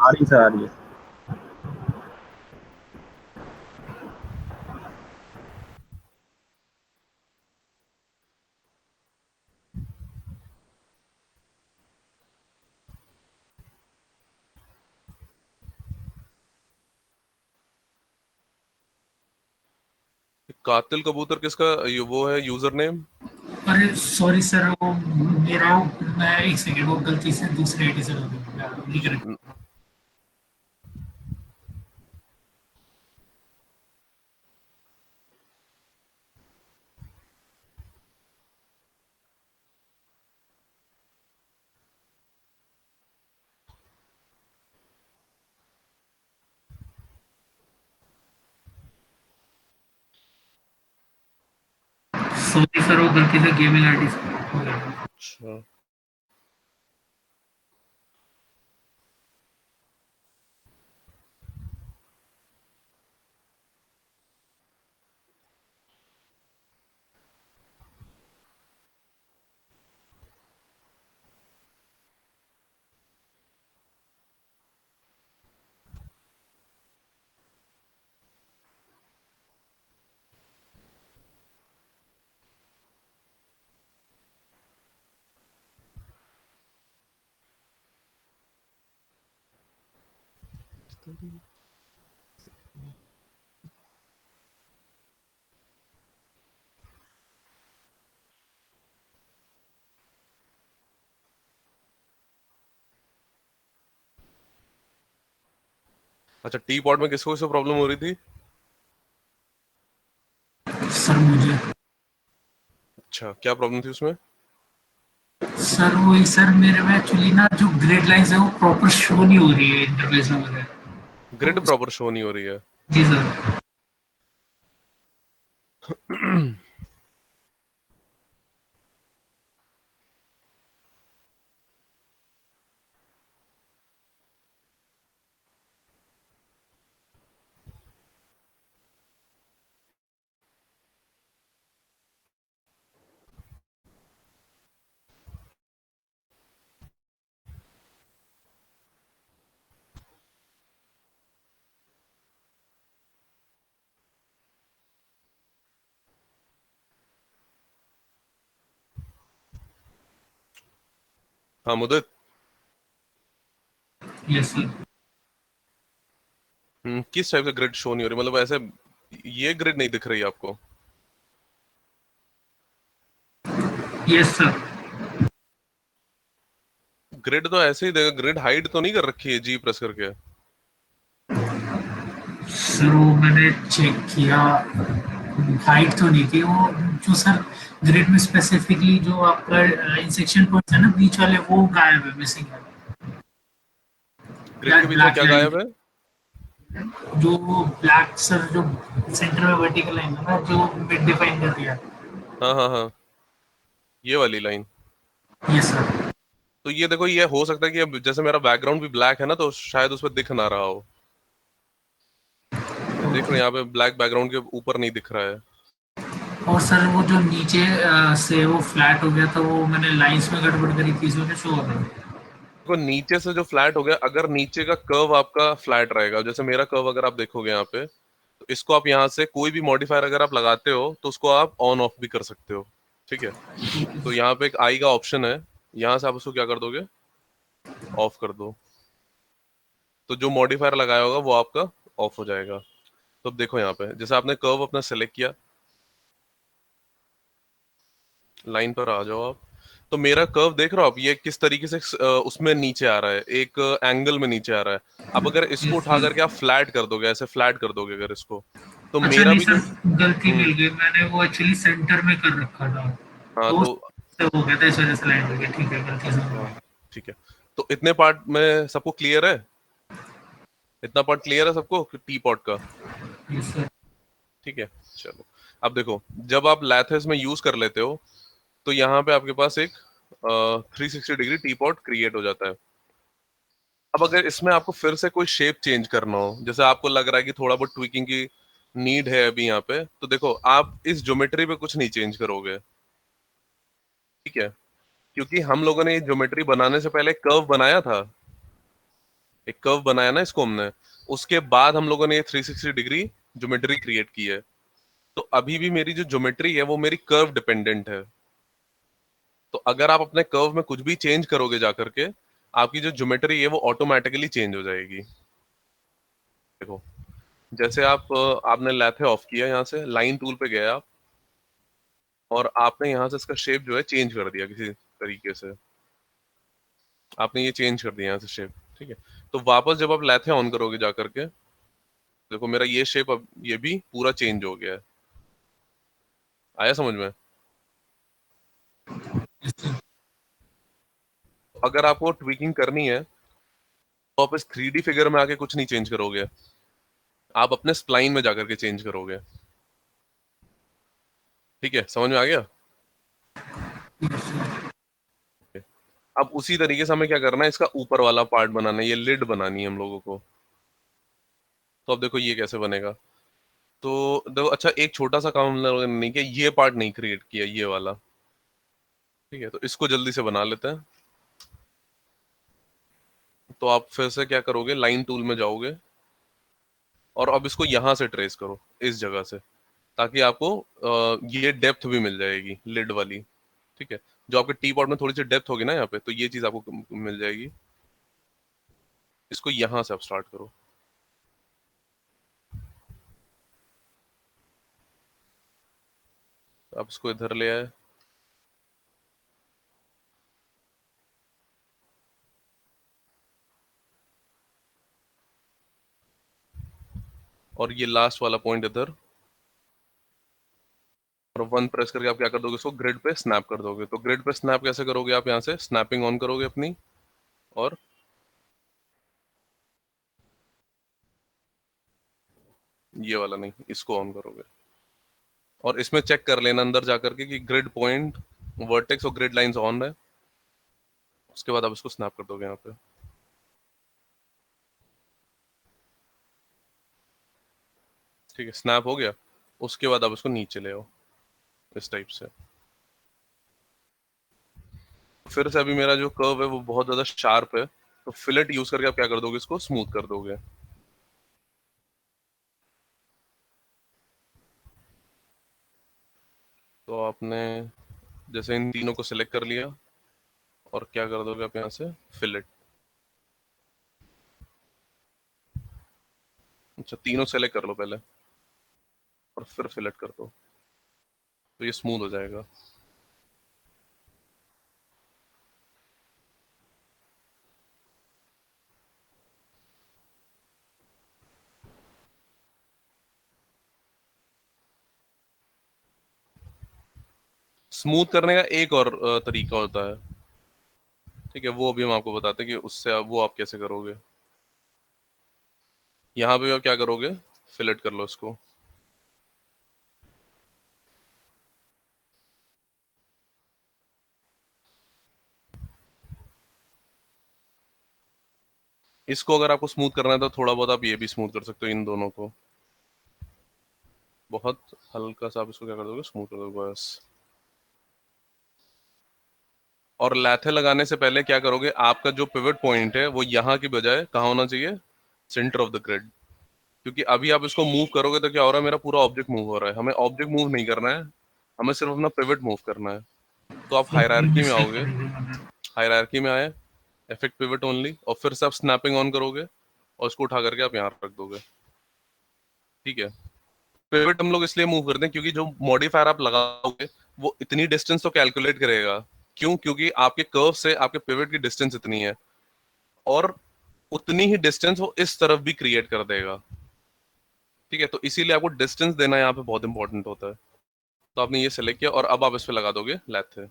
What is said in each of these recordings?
आ रही सर, आ रही है। कातिल कबूतर किसका वो है यूजर नेम? अरे सॉरी सर, वो मेरा, मैं एक सेकेंड, वो गलती से दूसरे आईडी से लॉगिन हो गया, लिख रहे। सॉरी सर, वो गलती से गेमिंग आईडी से हो गया। अच्छा। अच्छा, टी पॉट में किसको किसको प्रॉब्लम हो रही थी? सर मुझे, अच्छा, क्या प्रॉब्लम थी उसमें? सर वही सर, मेरे में एक्चुअली ना जो ग्रेड लाइंस है वो प्रॉपर शो नहीं हो रही है इंटरफेस में मेरे। ग्रिड तो प्रॉपर शो नहीं हो रही है? जी सर। हाँ मुदित। Yes sir. किस टाइप से ग्रिड शो नहीं हो रही, मतलब ऐसे ये ग्रिड नहीं दिख रही आपको? Yes sir. ग्रिड तो ऐसे ही देगा, ग्रिड हाइड तो नहीं कर रखी है जी प्रेस करके? सर वो मैंने चेक किया, हाइट तो नहीं थी वो। जो सर ग्रिड में स्पेसिफिकली जो आपका इंसेक्शन पॉइंट्स है ना बीच वाले, वो गायब है, मिसिंग है। ग्रिड के दैट बीच में ब्लैक क्या लाइन, गायब है? जो ब्लैक सर, जो सेंटर में वर्टिकल लाइन है ना, जो मिड डिफाइन कर दिया। हाँ हाँ हाँ, ये वाली लाइन। ये सर। तो ये देखो, ये हो सकता है कि अब जैसे मेरा बैकग्राउंड भी ब्लैक है ना, तो शायद उस पर दिख ना रहा हो। ये देख रहे ओके। हैं यहाँ पे ब्लैक बैकग्राउंड के ऊपर नहीं दिख रहा है। और सर वो जो नीचे से वो फ्लैट हो गया था, वो मैंने लाइंस में गड़बड़ करी थी, इसमें शो हो रहा है। देखो नीचे से जो फ्लैट हो गया, अगर नीचे का कर्व आपका फ्लैट रहेगा, जैसे मेरा कर्व अगर आप देखोगे यहाँ पे, तो इसको आप यहाँ से कोई भी मॉडिफायर अगर आप लगाते हो तो उसको आप ऑन ऑफ भी कर सकते हो। ठीक है? तो यहाँ पे एक आई का ऑप्शन है, यहाँ से आप उसको क्या कर दोगे, ऑफ कर दो। तो जो मॉडिफायर लगाया होगा वो आपका ऑफ हो जाएगा। तो अब देखो यहाँ पे, जैसे आपने कर्व अपना सेलेक्ट किया, लाइन पर आ जाओ आप। तो मेरा कर्व देख रहे हो आप, ये किस तरीके से उसमें नीचे आ रहा है, एक एंगल में नीचे आ रहा है। अब अगर इसको यस उठा सर। करके आप फ्लैट कर दोगे, ऐसे फ्लैट कर दोगे अगर इसको, तो अच्छा मेरा नहीं भी सर, जो गलती हम्म मिल गई, मैंने वो एक्चुअली सेंटर में कर रखा था। हाँ तो तो उससे हो गया था, इस वजह से लाइन हो गई। ठीक है, गलती से हो हाँ गया। ठीक है। तो इतने पार्ट में सबको क्लियर है? इतना पार्ट क्लियर है सबको टी पॉट का? Yes sir. ठीक है, चलो। अब देखो, जब आप लैथेस में यूज कर लेते हो, तो यहाँ पे आपके पास एक 360 डिग्री टी पॉट क्रिएट हो जाता है। अब अगर इसमें आपको फिर से कोई शेप चेंज करना हो, जैसे आपको लग रहा है कि थोड़ा बहुत ट्विकिंग की नीड है अभी यहाँ पे, तो देखो आप इस ज्योमेट्री पे कुछ नहीं चेंज करोगे। ठीक है? क्योंकि हम लोगों ने ये ज्योमेट्री बनाने से पहले कर्व बनाया था। एक कर्व बनाया ना इसको हमने, उसके बाद हम लोगों ने ये 360 डिग्री ज्योमेट्री क्रिएट की है। तो अभी भी मेरी जो ज्योमेट्री है वो मेरी कर्व डिपेंडेंट है। तो अगर आप अपने कर्व में कुछ भी चेंज करोगे जा करके, आपकी जो ज्योमेट्री है वो ऑटोमेटिकली चेंज हो जाएगी। देखो, जैसे आपने लैथे ऑफ किया, यहाँ से लाइन टूल पे गए आप, और आपने यहाँ से इसका शेप जो है चेंज कर दिया किसी तरीके से, आपने ये चेंज कर दिया यहाँ से शेप, ठीक है। तो वापस जब आप लैथे ऑन करोगे जा करके, देखो मेरा ये शेप अब ये भी पूरा चेंज हो गया है। आया समझ में? अगर आपको ट्विकिंग करनी है तो आप इस 3D फिगर में आके कुछ नहीं चेंज करोगे, आप अपने स्प्लाइन में जाकर के चेंज करोगे। ठीक है, समझ में आ गया? अब उसी तरीके से हमें क्या करना है, इसका ऊपर वाला पार्ट बनाना है, ये लिड बनानी है हम लोगों को। तो अब देखो ये कैसे बनेगा। तो देखो, अच्छा एक छोटा सा काम हम लोगों ने नहीं किया, ये पार्ट नहीं क्रिएट किया, ये वाला। ठीक है, तो इसको जल्दी से बना लेते हैं। तो आप फिर से क्या करोगे, लाइन टूल में जाओगे और अब इसको यहां से ट्रेस करो, इस जगह से, ताकि आपको ये डेप्थ भी मिल जाएगी लिड वाली। ठीक है, जो आपके टी पॉट में थोड़ी सी डेप्थ होगी ना यहाँ पे, तो ये चीज आपको मिल जाएगी। इसको यहां से आप स्टार्ट करो। आप इसको इधर ले आए, और ये लास्ट वाला पॉइंट इधर, और वन प्रेस करके आप क्या कर दोगे, इसको ग्रिड पे स्नैप कर दोगे। तो ग्रिड पे स्नैप कैसे करोगे, आप यहाँ से स्नैपिंग ऑन करोगे अपनी, और ये वाला नहीं, इसको ऑन करोगे। और इसमें चेक कर लेना अंदर जाकर के कि ग्रिड पॉइंट, वर्टेक्स और ग्रिड लाइंस ऑन है। उसके बाद आप इसको स्नैप कर दोगे यहाँ पे। ठीक है, स्नैप हो गया। उसके बाद आप इसको नीचे ले आओ इस टाइप से। फिर से अभी मेरा जो कर्व है वो बहुत ज्यादा शार्प है, तो फिलेट यूज करके आप क्या कर दोगे, इसको स्मूथ कर दोगे। तो आपने जैसे इन तीनों को सिलेक्ट कर लिया, और क्या कर दोगे आप यहाँ से, फिलेट। अच्छा, तीनों सेलेक्ट कर लो पहले, और फिर फिलेट कर दो, तो ये स्मूथ हो जाएगा। स्मूथ करने का एक और तरीका होता है। ठीक है, वो अभी हम आपको बताते हैं कि उससे वो आप कैसे करोगे। यहाँ पे आप क्या करोगे, फिलेट कर लो इसको। इसको अगर आपको स्मूथ करना है तो थोड़ा बहुत आप ये भी स्मूथ कर सकते हो, इन दोनों को बहुत हल्का सा आप इसको क्या कर दोगे, स्मूथ कर दोगे बस। और लैथे लगाने से पहले क्या करोगे, आपका जो पिवट पॉइंट है वो यहाँ की बजाय कहाँ होना चाहिए, सेंटर ऑफ द ग्रिड। क्योंकि अभी आप इसको मूव करोगे तो क्या हो रहा है, मेरा पूरा ऑब्जेक्ट मूव हो रहा है। हमें ऑब्जेक्ट मूव नहीं करना है, हमें सिर्फ अपना पिवट मूव करना है। तो आप ये बड़ी हायरार्की में मिस्टेक आओगे, करेंगे मगर। हायरार्की में आए, इफेक्ट पिवट ओनली, और फिर से आप स्नैपिंग ऑन करोगे और इसको उठा करके आप यहाँ रख दोगे। ठीक है, पिवट हम लोग इसलिए मूव करते हैं क्योंकि जो मॉडिफायर आप लगाओगे वो इतनी डिस्टेंस तो कैलकुलेट करेगा। क्यों? क्योंकि आपके कर्व से आपके पिवट की डिस्टेंस इतनी है, और उतनी ही डिस्टेंस वो इस तरफ भी क्रिएट कर देगा। ठीक है, तो इसीलिए आपको डिस्टेंस देना यहाँ पे बहुत इंपॉर्टेंट होता है। तो आपने ये सेलेक्ट किया, और अब आप इस पे लगा दोगे लैथे।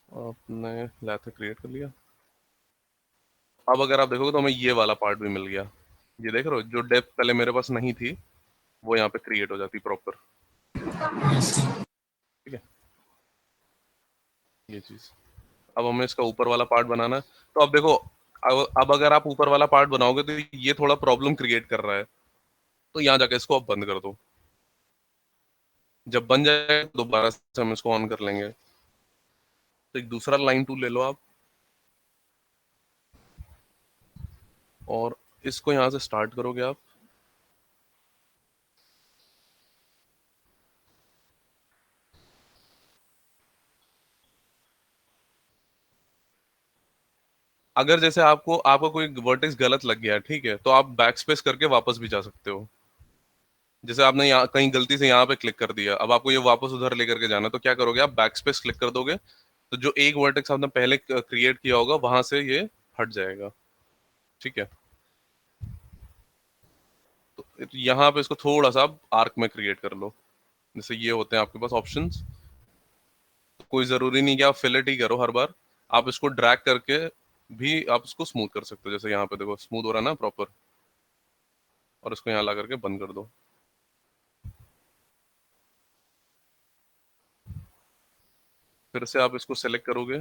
आपने लैथे क्रिएट कर लिया। अब अगर आप देखोगे तो हमें ये वाला पार्ट भी मिल गया। ये देख रहे हो, जो डेप्थ पहले मेरे पास नहीं थी वो यहाँ पे क्रिएट हो जाती प्रॉपर। ठीक है, ये चीज। अब हमें इसका ऊपर वाला पार्ट बनाना है। तो अब देखो, अब अगर आप ऊपर वाला पार्ट बनाओगे तो ये थोड़ा प्रॉब्लम क्रिएट कर रहा है, तो यहाँ जाके इसको अब बंद कर दो। जब बन जाए तो दोबारा से हम इसको ऑन कर लेंगे। तो एक दूसरा लाइन टूल ले लो आप, और इसको यहाँ से स्टार्ट करोगे आप। अगर जैसे आपको आपका कोई वर्टेक्स गलत लग गया है, ठीक है, तो आप बैक स्पेस करके वापस भी जा सकते हो। जैसे आपने यहाँ कहीं गलती से यहाँ पे क्लिक कर दिया, अब आपको ये वापस उधर लेकर के जाना है, तो क्या करोगे आप बैक स्पेस क्लिक कर दोगे, तो जो एक वर्टेक्स आपने पहले क्रिएट किया होगा वहां से ये हट जाएगा। ठीक है, तो यहाँ पे इसको थोड़ा सा आप आर्क में क्रिएट कर लो। जैसे ये होते हैं आपके पास ऑप्शंस, तो कोई जरूरी नहीं कि आप फिलेट ही करो हर बार, आप इसको ड्रैग करके भी आप इसको स्मूथ कर सकते हो। जैसे यहाँ पे देखो स्मूथ हो रहा है ना प्रॉपर, और इसको यहाँ ला करके बंद कर दो। फिर से आप इसको सेलेक्ट करोगे,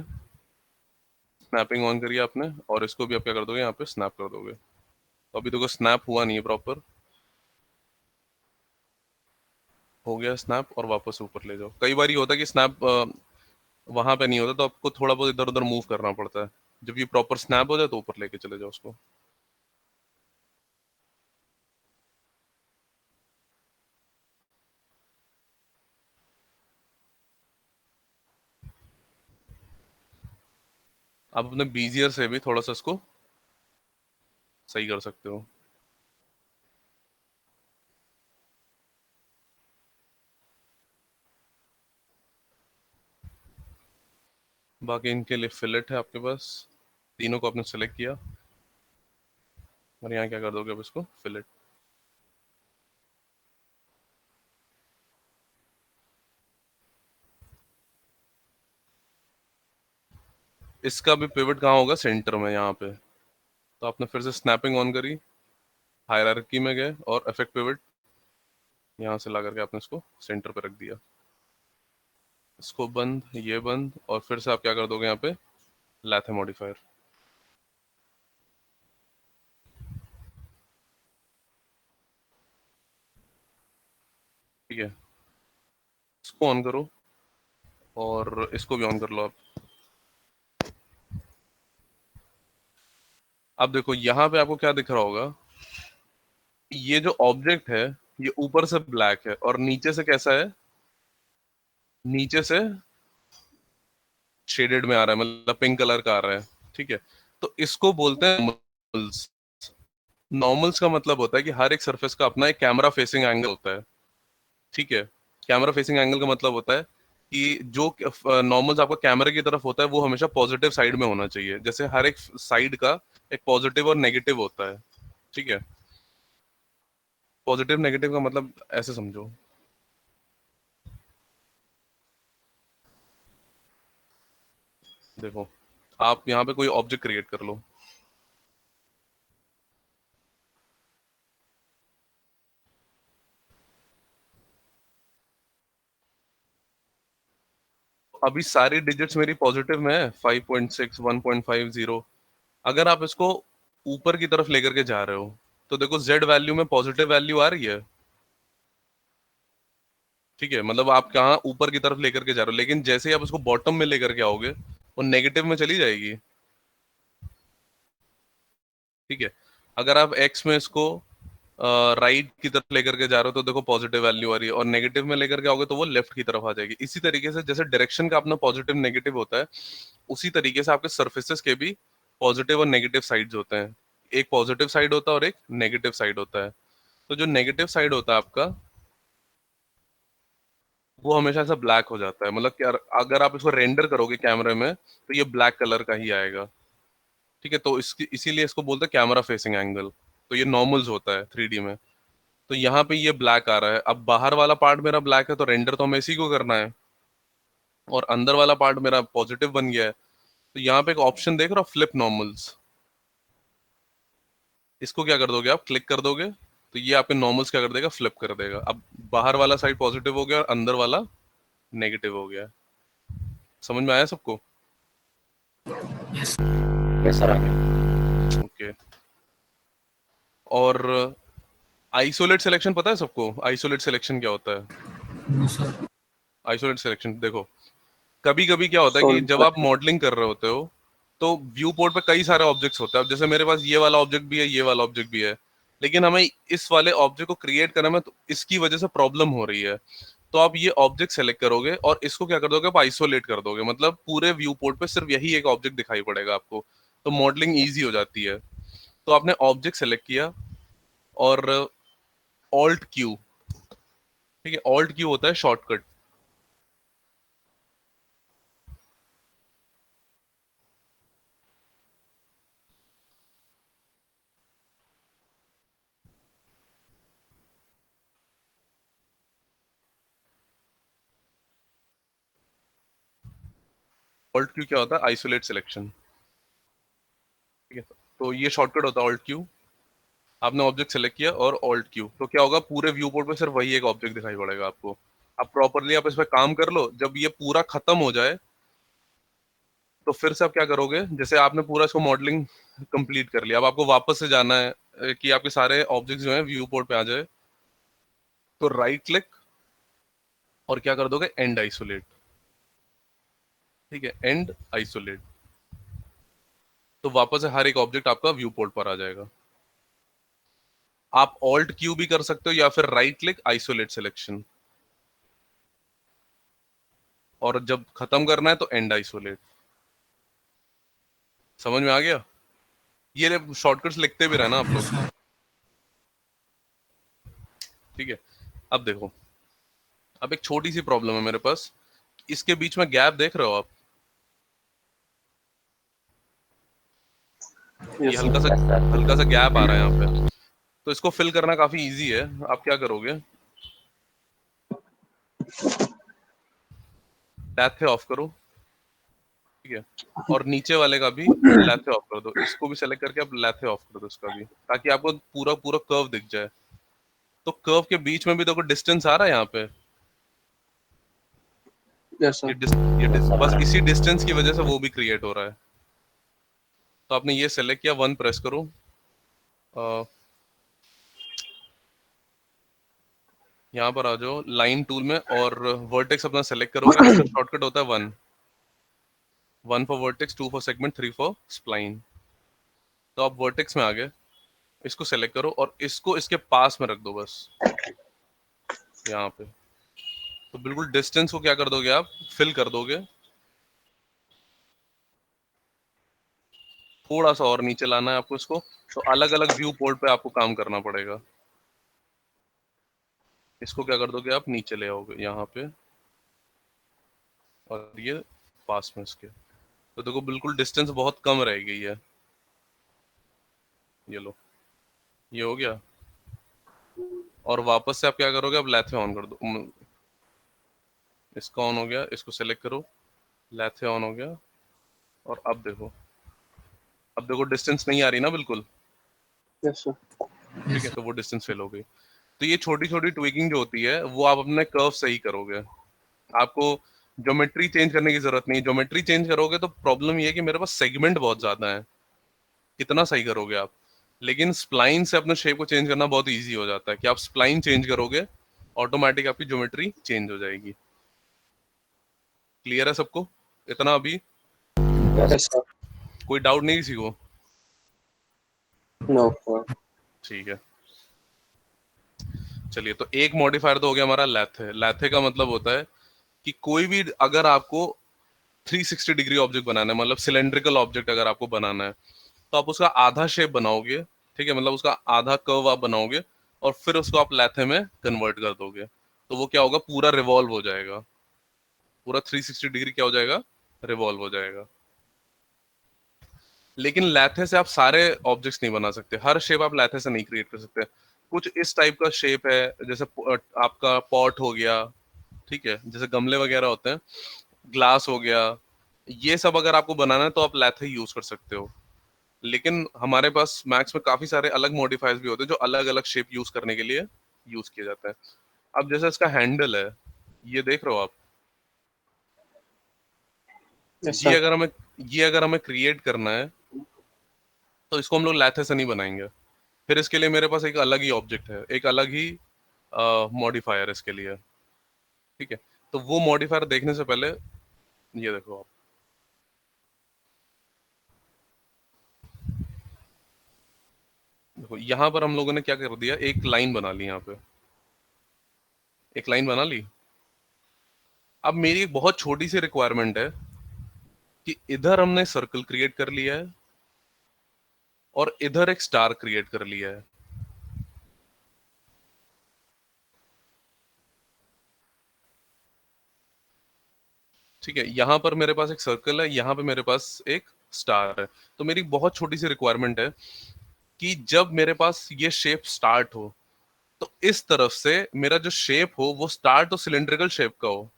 स्नैपिंग ऑन करिए आपने, और इसको भी आप क्या कर दोगे, यहाँ पे स्नैप कर दोगे। तो अभी देखो स्नैप हुआ नहीं है प्रॉपर, हो गया स्नैप, और वापस ऊपर ले जाओ। कई बार ये होता है कि स्नैप वहां पे नहीं होता, तो आपको थोड़ा बहुत इधर उधर मूव करना पड़ता है। जब ये प्रॉपर स्नैप हो जाए तो ऊपर लेके चले जाओ उसको। आप अपने बीजियर से भी थोड़ा सा इसको सही कर सकते हो। बाकी इनके लिए फिलेट है आपके पास, तीनों को आपने सेलेक्ट किया, और यहाँ क्या कर दोगे अब इसको फिलेट। इसका भी पिवट कहाँ होगा, सेंटर में यहाँ पे। तो आपने फिर से स्नैपिंग ऑन करी, हायरार्की में गए, और इफेक्ट पिवट यहाँ से ला करके आपने इसको सेंटर पे रख दिया। इसको बंद, ये बंद, और फिर से आप क्या कर दोगे यहाँ पे लैथे मॉडिफायर। ठीक है, इसको ऑन करो, और इसको भी ऑन कर लो आप। अब देखो यहाँ पे आपको क्या दिख रहा होगा, ये जो ऑब्जेक्ट है ये ऊपर से ब्लैक है, और नीचे से कैसा है, नीचे से शेडेड में आ रहा है, मतलब पिंक कलर का आ रहा है। ठीक है, तो इसको बोलते हैं नॉर्मल्स। नॉर्मल्स का मतलब होता है कि हर एक सरफेस का अपना एक कैमरा फेसिंग एंगल होता है। ठीक है, कैमरा फेसिंग एंगल का मतलब होता है कि जो नॉर्मल्स आपका कैमरे की तरफ होता है वो हमेशा पॉजिटिव साइड में होना चाहिए। जैसे हर एक साइड का एक पॉजिटिव और नेगेटिव होता है। ठीक है, पॉजिटिव नेगेटिव का मतलब ऐसे समझो, देखो आप यहाँ पे कोई ऑब्जेक्ट क्रिएट कर लो। अभी सारी डिजिट्स मेरी पॉजिटिव में है, 5.6, 1.50। अगर आप इसको ऊपर की तरफ लेकर के जा रहे हो, तो देखो जेड वैल्यू में पॉजिटिव वैल्यू आ रही है। ठीक है, मतलब आप कहाँ ऊपर की तरफ लेकर के जा रहे हो, लेकिन जैसे ही आप इसको बॉटम में लेकर के आओगे वो नेगेटिव में चली जाएगी। ठीक है, अगर आप एक्स में इसको राइट की तरफ लेकर के जा रहे हो तो देखो पॉजिटिव वैल्यू आ रही है, और नेगेटिव में लेकर के आओगे तो वो लेफ्ट की तरफ आ जाएगी। इसी तरीके से जैसे डायरेक्शन का अपना पॉजिटिव नेगेटिव होता है, उसी तरीके से आपके सर्फेसेस के भी पॉजिटिव और नेगेटिव साइड्स होते हैं। एक पॉजिटिव साइड होता है और एक नेगेटिव साइड होता है। तो जो नेगेटिव साइड होता है आपका, वो हमेशा ऐसा ब्लैक हो जाता है, मतलब कि अगर आप इसको रेंडर करोगे कैमरे में तो ये ब्लैक कलर का ही आएगा। ठीक है, तो इसकी इसीलिए इसको बोलते हैं कैमरा फेसिंग एंगल। तो ये नॉर्मल्स होता है 3D में। तो यहाँ पे ये ब्लैक आ रहा है, अब बाहर वाला पार्ट मेरा ब्लैक है, तो रेंडर तो हमें इसी को करना है, और अंदर वाला पार्ट मेरा पॉजिटिव बन गया है। तो यहाँ पे एक ऑप्शन देख रहा हो, फ्लिप नॉर्मल्स। इसको क्या कर दोगे आप, क्लिक कर दोगे, तो ये आपके नॉर्मल्स क्या कर देगा, फ्लिप कर देगा। अब बाहर वाला साइड पॉजिटिव हो गया और अंदर वाला नेगेटिव हो गया। समझ में आया सबको? यस। यस सर, आ गया। ओके। और आइसोलेट सिलेक्शन पता है सबको? आइसोलेट सिलेक्शन क्या होता है? No sir. आइसोलेट सिलेक्शन देखो, कभी कभी क्या होता है सो कि जब आप मॉडलिंग कर रहे होते हो, तो व्यू पोर्ट पे कई सारे ऑब्जेक्ट्स होते हैं। अब जैसे मेरे पास ये वाला ऑब्जेक्ट भी है, ये वाला ऑब्जेक्ट भी है, लेकिन हमें इस वाले ऑब्जेक्ट को क्रिएट करने में तो इसकी वजह से प्रॉब्लम हो रही है। तो आप ये ऑब्जेक्ट सेलेक्ट करोगे और इसको क्या कर दोगे, आप आइसोलेट कर दोगे, मतलब पूरे व्यू पोर्ट पे सिर्फ यही एक ऑब्जेक्ट दिखाई पड़ेगा आपको, तो मॉडलिंग ईजी हो जाती है। तो आपने ऑब्जेक्ट सेलेक्ट किया और ऑल्ट क्यू, ठीक है, ऑल्ट क्यू होता है शॉर्टकट। ऑल्ट क्यू क्या होता है, आइसोलेट सिलेक्शन, ठीक है। तो ये शॉर्टकट होता है ऑल्ट क्यू। आपने ऑब्जेक्ट सेलेक्ट किया और ऑल्ट क्यू, तो क्या होगा, पूरे व्यू पोर्ट पे सिर्फ वही एक ऑब्जेक्ट दिखाई पड़ेगा आपको। अब प्रॉपरली आप इस पे काम कर लो, जब ये पूरा खत्म हो जाए तो फिर से आप क्या करोगे, जैसे आपने पूरा इसको मॉडलिंग कंप्लीट कर लिया, अब आपको वापस से जाना है कि आपके सारे ऑब्जेक्ट्स जो हैं व्यू पोर्ट पे आ जाए, तो राइट क्लिक और क्या कर दोगे, एंड आइसोलेट, ठीक है, एंड आइसोलेट। तो वापस से हर एक ऑब्जेक्ट आपका व्यू पोर्ट पर आ जाएगा। आप ऑल्ट क्यू भी कर सकते हो या फिर राइट क्लिक आइसोलेट सिलेक्शन, और जब खत्म करना है तो एंड आइसोलेट। समझ में आ गया? ये शॉर्टकट्स लिखते भी रहना आप लोग, ठीक है। अब देखो, अब एक छोटी सी प्रॉब्लम है मेरे पास, इसके बीच में गैप देख रहे हो आप, ये यस सर। हल्का सा गैप आ रहा है यहाँ पे, तो इसको फिल करना काफी इजी है। आप क्या करोगे, लैथे ऑफ करो, ठीक है, और नीचे वाले का भी लैथे ऑफ कर दो, इसको भी सेलेक्ट करके आप लैथे ऑफ कर दो इसका भी, ताकि आपको पूरा पूरा कर्व दिख जाए। तो कर्व के बीच में भी देखो डिस्टेंस आ रहा है यहाँ पे, यस ये सर। बस इसी डिस्टेंस की वजह से वो भी क्रिएट हो रहा है। तो आपने ये सेलेक्ट किया, वन प्रेस करो, यहाँ पर आ जाओ लाइन टूल में, और वर्टेक्स अपना सेलेक्ट करोगे, इसका शॉर्टकट होता है one, one for vertex, two for segment, three for spline. तो आप वर्टेक्स में आ गए, इसको सेलेक्ट करो और इसको इसके पास में रख दो बस, यहाँ पे। तो बिल्कुल डिस्टेंस को क्या कर दोगे, आप फिल कर दोगे, थोड़ा सा और नीचे लाना है आपको इसको। तो अलग अलग व्यू पोर्ट पे आपको काम करना पड़ेगा। इसको क्या कर दोगे, आप नीचे ले आओगे यहाँ पे, और ये पास में इसके। तो देखो बिल्कुल डिस्टेंस बहुत कम रह गई है। ये लो, ये हो गया। और वापस से आप क्या करोगे, अब लैथे ऑन कर दो, इसका ऑन हो गया, इसको सेलेक्ट करो, लैथे ऑन हो गया। और अब देखो, अब देखो डिस्टेंस नहीं आ रही ना बिल्कुल, यस सर। ठीक है, तो वो डिस्टेंस फिल हो गई। तो ये छोटी छोटी ट्विकिंग जो होती है वो आप अपने कर्व से ही करोगे। आपको ज्योमेट्री चेंज करने की जरूरत नहीं। ज्योमेट्री चेंज करोगे तो प्रॉब्लम ये है कि मेरे पास सेगमेंट बहुत ज्यादा है, कितना सही करोगे आप। लेकिन स्प्लाइन से अपने शेप को चेंज करना बहुत इजी हो जाता है, कि आप स्प्लाइन चेंज करोगे, ऑटोमेटिक आपकी ज्योमेट्री चेंज हो जाएगी। क्लियर है सबको इतना अभी? Yes sir. कोई डाउट नहीं किसी को? No sir. ठीक है, चलिए। तो एक मॉडिफायर तो हो गया हमारा लैथे। लैथे का मतलब होता है कि कोई भी, अगर आपको 360 डिग्री ऑब्जेक्ट बनाना है, मतलब सिलेंड्रिकल ऑब्जेक्ट अगर आपको बनाना है, तो आप उसका आधा शेप बनाओगे, ठीक है, मतलब उसका आधा कर्व आप बनाओगे, और फिर उसको आप लैथे में कन्वर्ट कर दोगे, तो वो क्या होगा, पूरा रिवॉल्व हो जाएगा, पूरा 360 डिग्री क्या हो जाएगा, रिवॉल्व हो जाएगा। लेकिन लैथे से आप सारे ऑब्जेक्ट्स नहीं बना सकते, हर शेप आप लैथे से नहीं क्रिएट कर सकते। कुछ इस टाइप का शेप है, जैसे आपका पॉट हो गया, ठीक है, जैसे गमले वगैरह होते हैं, ग्लास हो गया, ये सब अगर आपको बनाना है तो आप लैथे यूज कर सकते हो। लेकिन हमारे पास मैक्स में काफी सारे अलग मॉडिफायर्स भी होते हैं जो अलग अलग शेप यूज करने के लिए यूज किए जाते हैं। अब जैसे इसका हैंडल है, ये देख रहे हो आप, यस ये सर। अगर हमें ये अगर हमें क्रिएट करना है तो इसको हम लोग लैथे से नहीं बनाएंगे। फिर इसके लिए मेरे पास एक अलग ही ऑब्जेक्ट है, एक अलग ही मॉडिफायर इसके लिए, ठीक है। तो वो मॉडिफायर देखने से पहले ये देखो आप, देखो यहाँ पर हम लोगों ने क्या कर दिया, एक लाइन बना ली, यहाँ पे एक लाइन बना ली। अब मेरी एक बहुत छोटी सी रिक्वायरमेंट है कि इधर हमने सर्कल क्रिएट कर लिया है और इधर एक स्टार क्रिएट कर लिया है। ठीक है, यहां पर मेरे पास एक सर्कल है, यहां पे मेरे पास एक स्टार है। तो मेरी बहुत छोटी सी रिक्वायरमेंट है कि जब मेरे पास ये शेप स्टार्ट हो तो इस तरफ से मेरा जो शेप हो वो स्टार्ट तो सिलेंड्रिकल शेप का हो,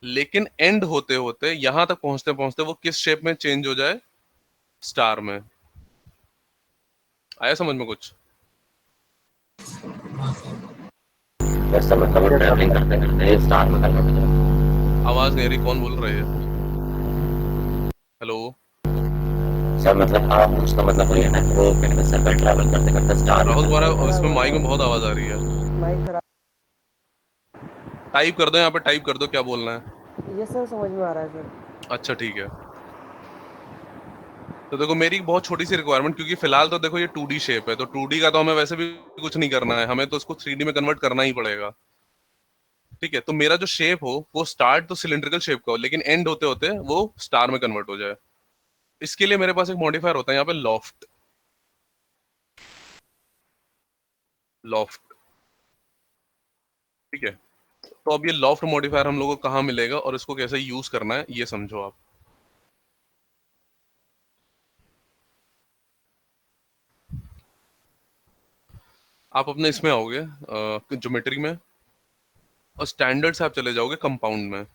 लेकिन एंड होते होते यहां तक पहुंचते पहुंचते वो किस शेप में चेंज हो जाए, स्टार में। आया समझ में कुछ? वैसा मतलब ट्रैवलिंग करते करते स्टार में कन्वर्ट हो जाए। आवाज नहीं आ रही, कौन बोल रहे हैं? हेलो सर मतलब आप उसका मतलब वही है ना कि वो कहीं पे सर्कल ट्रैवल करते करते स्टार राहुल तुम्हारा इसमें माइक में बहुत आवाज आ रही है। माइक खराब। टाइप कर दो, यहाँ पे टाइप कर दो क्या बोलना है। ये सर समझ में आ रहा है सर। अच्छा ठीक है। तो देखो मेरी एक बहुत छोटी सी रिक्वायरमेंट, क्योंकि फिलहाल तो देखो ये 2D शेप है, तो 2D का तो हमें वैसे भी कुछ नहीं करना है, हमें तो इसको 3D में कन्वर्ट करना ही पड़ेगा। ठीक है, तो मेरा जो शेप हो वो स्टार्ट तो सिलिंड्रिकल शेप का हो, लेकिन एंड होते होते वो स्टार में कन्वर्ट हो जाए। इसके लिए मेरे पास एक मॉडिफायर होता है यहाँ पे, लॉफ्ट। लॉफ्ट, ठीक है। तो अब ये लॉफ्ट मॉडिफायर हम लोगों को कहाँ मिलेगा और इसको कैसे यूज करना है ये समझो आप। आप अपने इसमें आओगे ज्योमेट्री में, और स्टैंडर्ड से आप चले जाओगे कंपाउंड में।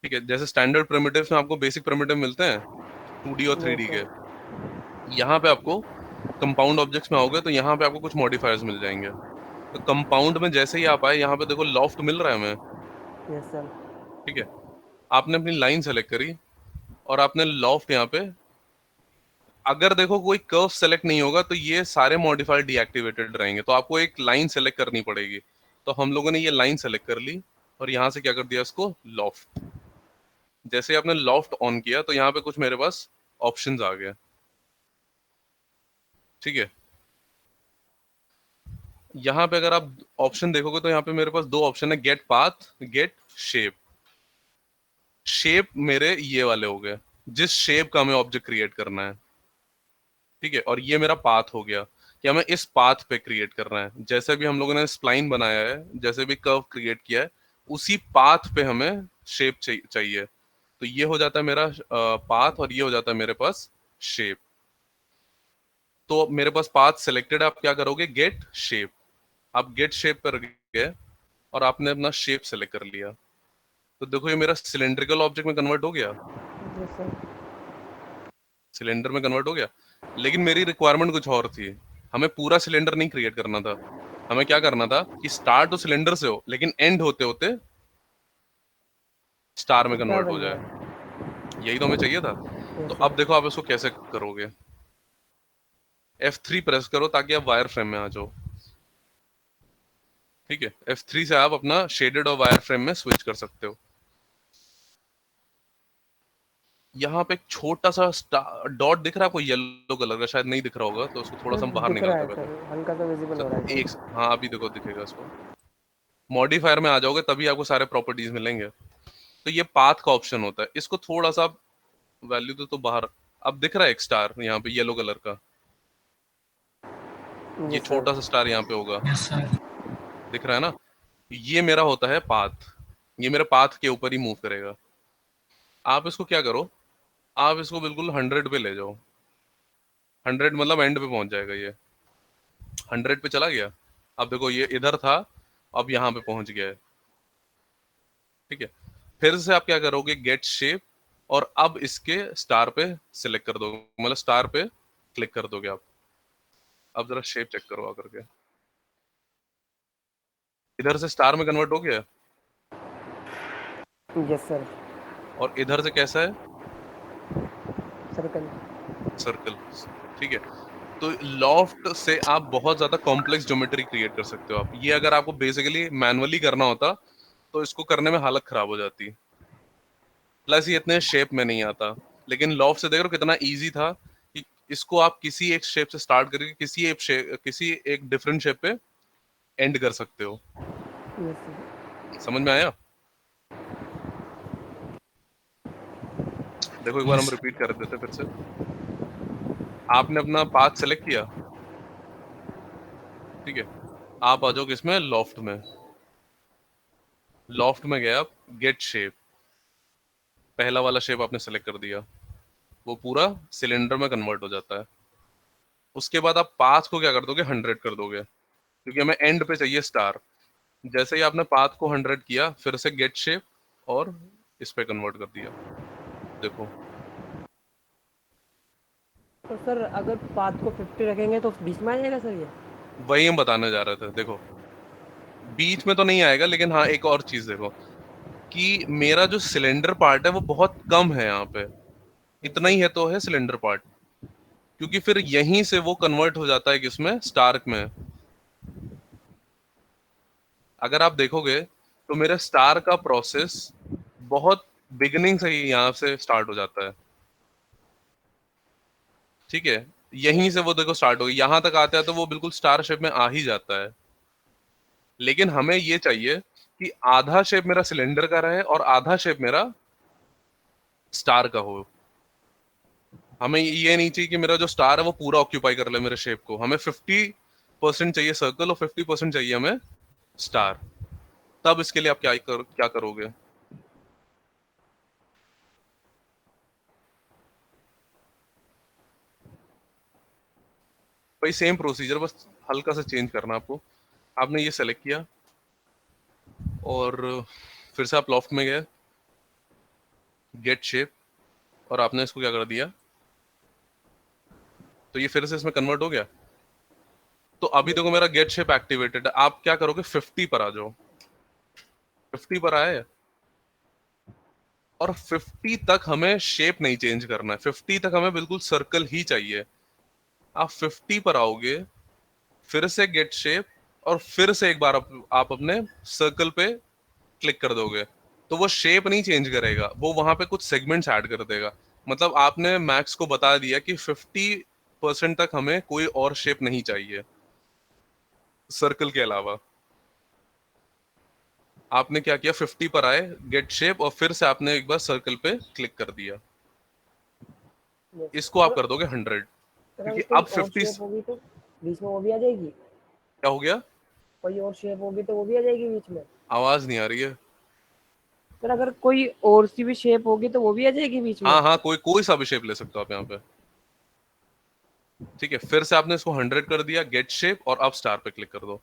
ठीक है, जैसे स्टैंडर्ड प्रिमिटिव्स में आपको बेसिक प्रिमिटिव मिलते हैं 2D और 3D के, यहाँ पे आपको कंपाउंड ऑब्जेक्ट्स में आओगे तो यहाँ पे आपको कुछ मॉडिफायर्स मिल जाएंगे। तो कंपाउंड में जैसे ही आप आए, यहाँ पे देखो लॉफ्ट मिल रहा है हमें। Yes sir. ठीक है, आपने अपनी लाइन सेलेक्ट करी और आपने लॉफ्ट यहाँ पे, अगर देखो कोई कर्व सेलेक्ट नहीं होगा तो ये सारे मॉडिफायर डीएक्टिवेटेड रहेंगे, तो आपको एक लाइन सेलेक्ट करनी पड़ेगी। तो हम लोगों ने ये लाइन सेलेक्ट कर ली और यहाँ से क्या कर दिया इसको, लॉफ्ट। जैसे ही आपने लॉफ्ट ऑन किया तो यहाँ पे कुछ मेरे पास ऑप्शंस आ गए। ठीक है, यहाँ पे अगर आप ऑप्शन देखोगे तो यहाँ पे मेरे पास दो ऑप्शन है, get path, get shape. Shape मेरे ये वाले हो गए, जिस शेप का हमें ऑब्जेक्ट क्रिएट करना है। ठीक है, और ये मेरा पाथ हो गया कि हमें इस पाथ पे क्रिएट करना है। जैसे भी हम लोगों ने स्प्लाइन बनाया है, जैसे भी कर्व क्रिएट किया है, उसी पाथ पे हमें शेप चाहिए। तो ये हो जाता है मेरा पाथ और ये हो जाता है मेरे पास शेप। तो मेरे पास पाथ सिलेक्टेड है, आप क्या करोगे, गेट शेप। आप गेट शेप पर गए और आपने अपना शेप सेलेक्ट कर लिया, तो देखो ये मेरा सिलेंड्रिकल ऑब्जेक्ट में कन्वर्ट हो गया, यस सर। सिलेंडर में कन्वर्ट हो गया। लेकिन मेरी रिक्वायरमेंट कुछ और थी, हमें पूरा सिलेंडर नहीं क्रिएट करना था। हमें क्या करना था कि स्टार्ट तो सिलेंडर से हो, लेकिन एंड होते होते स्टार में कन्वर्ट हो जाए। यही तो हमें चाहिए था। तो अब देखो आप इसको कैसे करोगे। F3 प्रेस करो ताकि आप वायर फ्रेम में आ जाओ। ठीक है, F3 से आप अपना शेडेड और वायर फ्रेम में स्विच कर सकते हो। यहाँ पे एक छोटा सा डॉट दिख रहा है आपको येलो कलर का, शायद नहीं दिख रहा होगा, तो उसको थोड़ा सा हम बाहर दिख रहा निकालते है हैं सर, हल्का सा विजिबल हो रहा है पहले। सर। हाँ अभी देखो दिखेगा इसको। मॉडिफायर में आ जाओगे तभी आपको सारे प्रॉपर्टीज मिलेंगे। तो ये पाथ का ऑप्शन होता है, इसको थोड़ा सा वैल्यू तो बाहर। अब दिख रहा है एक स्टार यहाँ पे येलो कलर का, ये यस छोटा सर। सा स्टार यहाँ पे होगा, यस सर। दिख रहा है ना। ये मेरा होता है पाथ, ये मेरे पाथ के ऊपर ही मूव करेगा। आप इसको क्या करो, आप इसको बिल्कुल 100 पे ले जाओ। 100 मतलब एंड पे पहुंच जाएगा ये। 100 पे चला गया। अब देखो ये इधर था, अब यहाँ पे पहुंच गया है। ठीक है, फिर से आप क्या करोगे, गेट शेप, और अब इसके स्टार पे सिलेक्ट कर दोगे, मतलब स्टार पे क्लिक कर दोगे आप। अब जरा शेप चेक करो आकर के, इधर से स्टार में कन्वर्ट हो गया, यस सर। और इधर से कैसा है, सर्कल। सर्कल। ठीक है, तो लॉफ्ट से आप बहुत ज्यादा कॉम्प्लेक्स ज्योमेट्री क्रिएट कर सकते हो आप। ये अगर आपको बेसिकली मैनुअली करना होता तो इसको करने में हालत खराब हो जाती, प्लस ये इतने शेप में नहीं आता। लेकिन लॉफ्ट से देख रहे हो कितना इजी था कि इसको आप किसी एक शेप से स्टार्ट करके किसी एक डिफरेंट शेप पे एंड कर सकते हो। Yes sir. समझ में आया? देखो एक बार हम Yes. रिपीट कर देते हैं फिर से। आपने अपना पाथ सेलेक्ट किया, ठीक है, आप आ जाओ किसमें, लॉफ्ट में। लॉफ्ट में गए आप, गेट शेप, पहला वाला शेप आपने सेलेक्ट कर दिया, वो पूरा सिलेंडर में कन्वर्ट हो जाता है। उसके बाद आप पाथ को क्या कर दोगे, 100 कर दोगे, क्योंकि हमें एंड पे चाहिए स्टार। जैसे ही आपने पाथ को 100 किया, फिर से गेट शेप और इस पे कन्वर्ट कर दिया। देखो तो सर अगर पाथ को 50 रखेंगे तो बीच में आ जाएगा सर ये? वही हम बताने जा रहे थे। देखो बीच में तो नहीं आएगा, लेकिन हाँ एक और चीज देखो कि मेरा जो सिलेंडर पार्ट है वो बहुत कम है यहाँ पे, इतना ही है तो है सिलेंडर पार्ट, क्योंकि फिर यहीं से वो कन्वर्ट हो जाता है किसमें, स्टार्क में। अगर आप देखोगे तो मेरे स्टार का प्रोसेस बहुत बिगिनिंग से ही यहाँ से स्टार्ट हो जाता है, ठीक है, यहीं से वो देखो स्टार्ट हो गई, यहां तक आते हैं तो वो बिल्कुल स्टार शेप में आ ही जाता है। लेकिन हमें ये चाहिए कि आधा शेप मेरा सिलेंडर का रहे और आधा शेप मेरा स्टार का हो। हमें ये नहीं चाहिए कि मेरा जो स्टार है वो पूरा ऑक्यूपाई कर ले मेरे शेप को। हमें 50% चाहिए सर्कल और 50% चाहिए हमें स्टार। तब इसके लिए आप क्या करोगे? भाई सेम प्रोसीजर, बस हल्का सा चेंज करना आपको। आपने ये सेलेक्ट किया और फिर से आप लॉफ्ट में गए, गेट शेप, और आपने इसको क्या कर दिया, तो ये फिर से इसमें कन्वर्ट हो गया। तो अभी देखो मेरा गेट शेप एक्टिवेटेड है। आप क्या करोगे, 50 पर आ जाओ। 50 पर आए और 50 तक हमें शेप नहीं चेंज करना है, 50 तक हमें बिल्कुल सर्कल ही चाहिए। आप 50 पर आओगे, फिर से गेट शेप, और फिर से एक बार आप अपने सर्कल पे क्लिक कर दोगे, तो वो शेप नहीं चेंज करेगा, वो वहां पे कुछ सेगमेंट्स ऐड कर देगा। मतलब आपने मैक्स को बता दिया कि 50% तक हमें कोई और शेप नहीं चाहिए सर्कल के अलावा। आपने क्या किया, 50 पर आए, गेट शेप, और फिर से आपने एक बार सर्कल पे क्लिक कर दिया। यस इसको आप सर। कर दोगे 100, सर अगर क्योंकि कोई अब और 50 शेप होगी तो बीच में वो भी आ जाएगी? क्या हो गया, कोई और शेप होगी तो वो भी आ जाएगी बीच में? आवाज नहीं आ रही है। सर अगर कोई और सी भी शेप होगी तो वो भी आ जाएगी बीच में? हाँ हाँ, कोई कोई सा भी शेप ले सकते हो आप यहाँ पे, ठीक है। फिर से आपने इसको 100 कर दिया, गेट शेप, और अब स्टार पे क्लिक कर दो।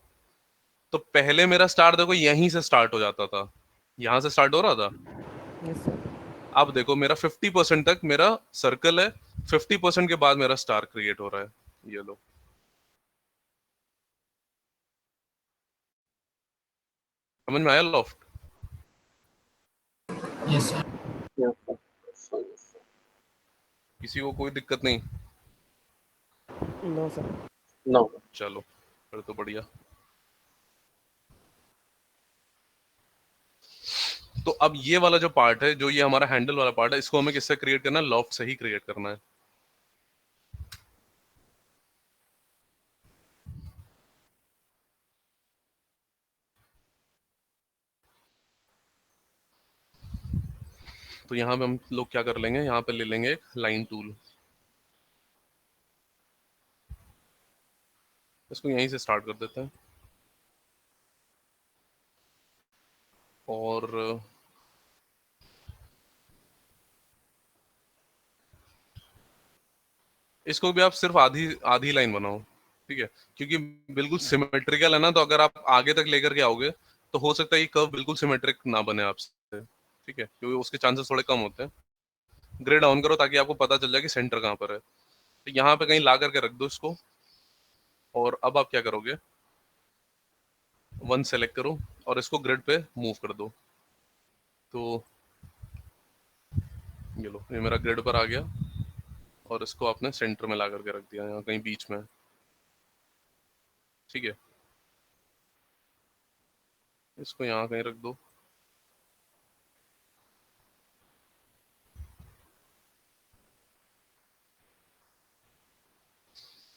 तो पहले मेरा स्टार देखो यहीं से स्टार्ट हो जाता था, यहां से स्टार्ट हो रहा था। Yes sir. अब देखो मेरा 50% तक मेरा सर्कल है, 50% के बाद मेरा स्टार क्रिएट हो रहा है। ये लो, समझ में आया लॉफ्ट? Yes, sir. किसी को कोई दिक्कत नहीं? No sir. नो। चलो फिर तो बढ़िया। तो अब ये वाला जो पार्ट है, जो ये हमारा हैंडल वाला पार्ट है, इसको हमें किससे क्रिएट करना है, लॉफ्ट से ही क्रिएट करना है। तो यहाँ पे हम लोग क्या कर लेंगे, यहाँ पे ले लेंगे एक लाइन टूल, इसको यहीं से स्टार्ट कर देते हैं, और इसको भी आप सिर्फ आधी आधी लाइन बनाओ, ठीक है, क्योंकि बिल्कुल सिमेट्रिकल है ना, तो अगर आप आगे तक लेकर के आओगे तो हो सकता है ये कर्व बिल्कुल सिमेट्रिक ना बने आपसे, ठीक है, क्योंकि उसके चांसेस थोड़े कम होते हैं। ग्रिड ऑन करो ताकि आपको पता चल जाए कि सेंटर कहाँ पर है। तो यहाँ पे कहीं ला करके रख दो इसको, और अब आप क्या करोगे, 1 सेलेक्ट करो और इसको ग्रिड पे मूव कर दो। तो ये लो, ये मेरा ग्रिड पर आ गया, और इसको आपने सेंटर में ला करके रख दिया, यहाँ कहीं बीच में, ठीक है। इसको यहाँ कहीं रख दो।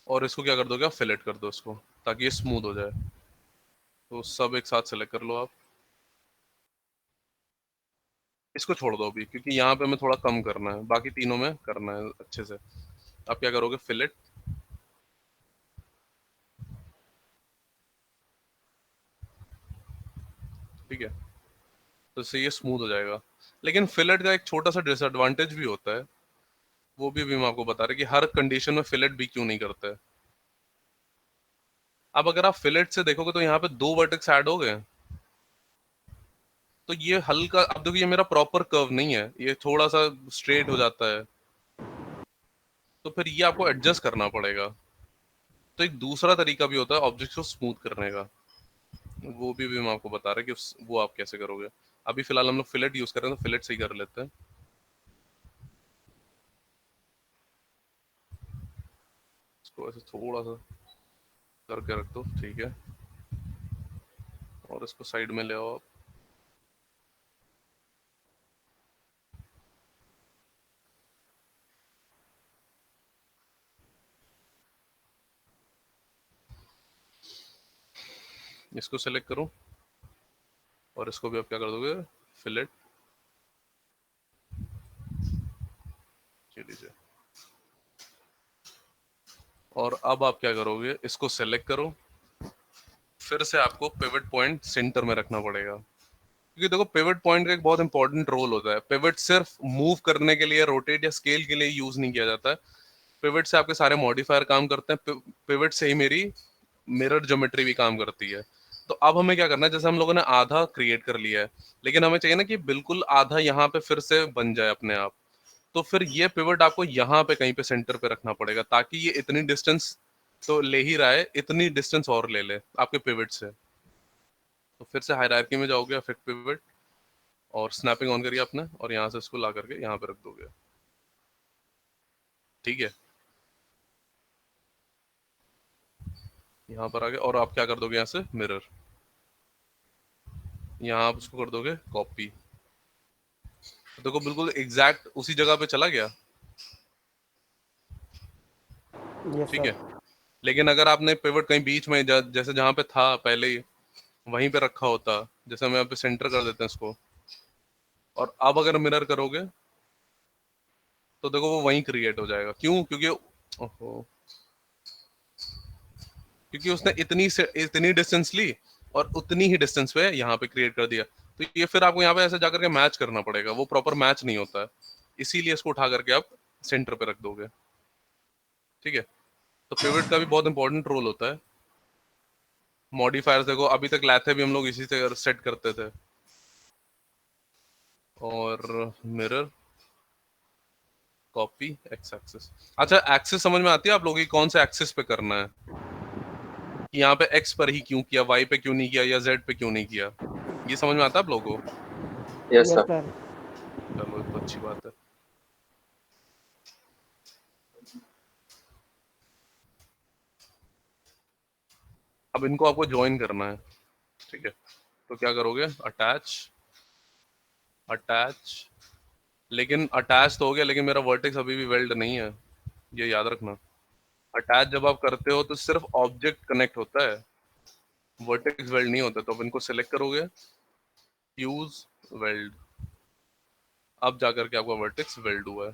और इसको क्या कर दोगे आप, फिलेट कर दो इसको, ताकि ये स्मूथ हो जाए। तो सब एक साथ सेलेक्ट कर लो आप। इसको छोड़ दो अभी, क्योंकि यहाँ पे हमें थोड़ा कम करना है, बाकी तीनों में करना है अच्छे से। आप क्या करोगे, फिलेट, ठीक है, तो इससे ये स्मूथ हो जाएगा। लेकिन फिलेट का एक छोटा सा डिसएडवांटेज भी होता है, वो भी मैं आपको बता रहा कि हर कंडीशन में फिलेट भी क्यों नहीं करता है। अब अगर आप फिलेट से देखोगे तो यहाँ पे 2 वर्टेक्स ऐड हो गए, तो ये हल्का, अब देखो ये मेरा प्रॉपर कर्व नहीं है, ये थोड़ा सा स्ट्रेट हो जाता है, तो फिर ये आपको एडजस्ट करना पड़ेगा। तो एक दूसरा तरीका भी होता है ऑब्जेक्ट को स्मूथ करने का, वो भी मैं आपको बता रहा कि वो आप कैसे करोगे। अभी फिलहाल हम लोग फिलेट यूज कर रहे हैं, तो फिलेट से ही कर लेते हैं। इसको ऐसे थोड़ा सा करके रख दो, ठीक है, और इसको साइड में ले आओ आप। इसको सेलेक्ट करो और इसको भी आप क्या कर दोगे, फिलेट, लीजिए। और अब आप क्या करोगे, इसको सेलेक्ट करो, फिर से आपको पिवट पॉइंट सेंटर में रखना पड़ेगा, क्योंकि देखो पिवट पॉइंट का एक बहुत इंपॉर्टेंट रोल होता है। पिवट सिर्फ मूव करने के लिए, रोटेट या स्केल के लिए यूज नहीं किया जाता है। पिवट से आपके सारे मॉडिफायर काम करते हैं, पिवट से ही मेरी मिरर ज्योमेट्री भी काम करती है। तो अब हमें क्या करना है, जैसे हम लोगों ने आधा क्रिएट कर लिया है, लेकिन हमें चाहिए ना कि बिल्कुल आधा यहाँ पे फिर से बन जाए अपने आप। तो फिर ये पिवट आपको यहाँ पे कहीं पे सेंटर पे रखना पड़ेगा, ताकि ये इतनी डिस्टेंस तो ले ही रहा है, इतनी डिस्टेंस और ले ले आपके पिवट से। तो फिर से हायरार्की में जाओगे, अफेक्ट पिवट, और स्नैपिंग ऑन करिए आपने, और यहाँ से इसको ला करके यहाँ पे रख दोगे, ठीक है, यहाँ पर आ गए। और आप क्या कर दोगे, यहाँ से मिरर, यहाँ आप उसको कर दोगे कॉपी। तो देखो बिल्कुल एग्जैक्ट उसी जगह पे चला गया, यस ठीक है। सर। लेकिन अगर आपने पिवट कहीं बीच में जैसे जहाँ पे था पहले ही वहीं पे रखा होता, जैसे हम यहाँ पे सेंटर कर देते हैं इसको, और अब अगर मिरर करोगे तो देखो वो वहीं क्रिएट हो जाएगा। क्यों? क्योंकि ओहो, क्योंकि उसने इतनी डिस्टेंस ली और उतनी ही डिस्टेंस पे यहाँ पे क्रिएट कर दिया। तो ये फिर आपको यहाँ पे ऐसे जाकर के मैच करना पड़ेगा, वो प्रॉपर मैच नहीं होता है, इसीलिए इसको उठा करके आप सेंटर पे रख दोगे, ठीक है। तो पिवट का भी बहुत इंपॉर्टेंट रोल होता है। मॉडिफायर्स देखो, अभी तक लाथे भी हम लोग इसी से सेट करते थे। और मिरर, कॉपी, एक्स एक्सिस। अच्छा, एक्सिस समझ में आती है आप लोगों की, कौन से एक्सिस पे करना है, कि यहाँ पे एक्स पर ही क्यों किया, वाई पे क्यों नहीं किया, या जेड पे क्यों नहीं किया, ये समझ में आता है आप लोगों को? Yes sir. चलो तो अच्छी बात है। अब इनको आपको ज्वाइन करना है, ठीक है। तो क्या करोगे, अटैच, अटैच, लेकिन अटैच तो हो गया, लेकिन मेरा वर्टेक्स अभी भी वेल्ड नहीं है, ये याद रखना। अटैच जब आप करते हो तो सिर्फ ऑब्जेक्ट कनेक्ट होता है, वर्टेक्स वेल्ड नहीं होता। तो अब इनको सेलेक्ट करोगे, यूज वेल्ड, अब जाकर के आपका वर्टेक्स वेल्ड हुआ है,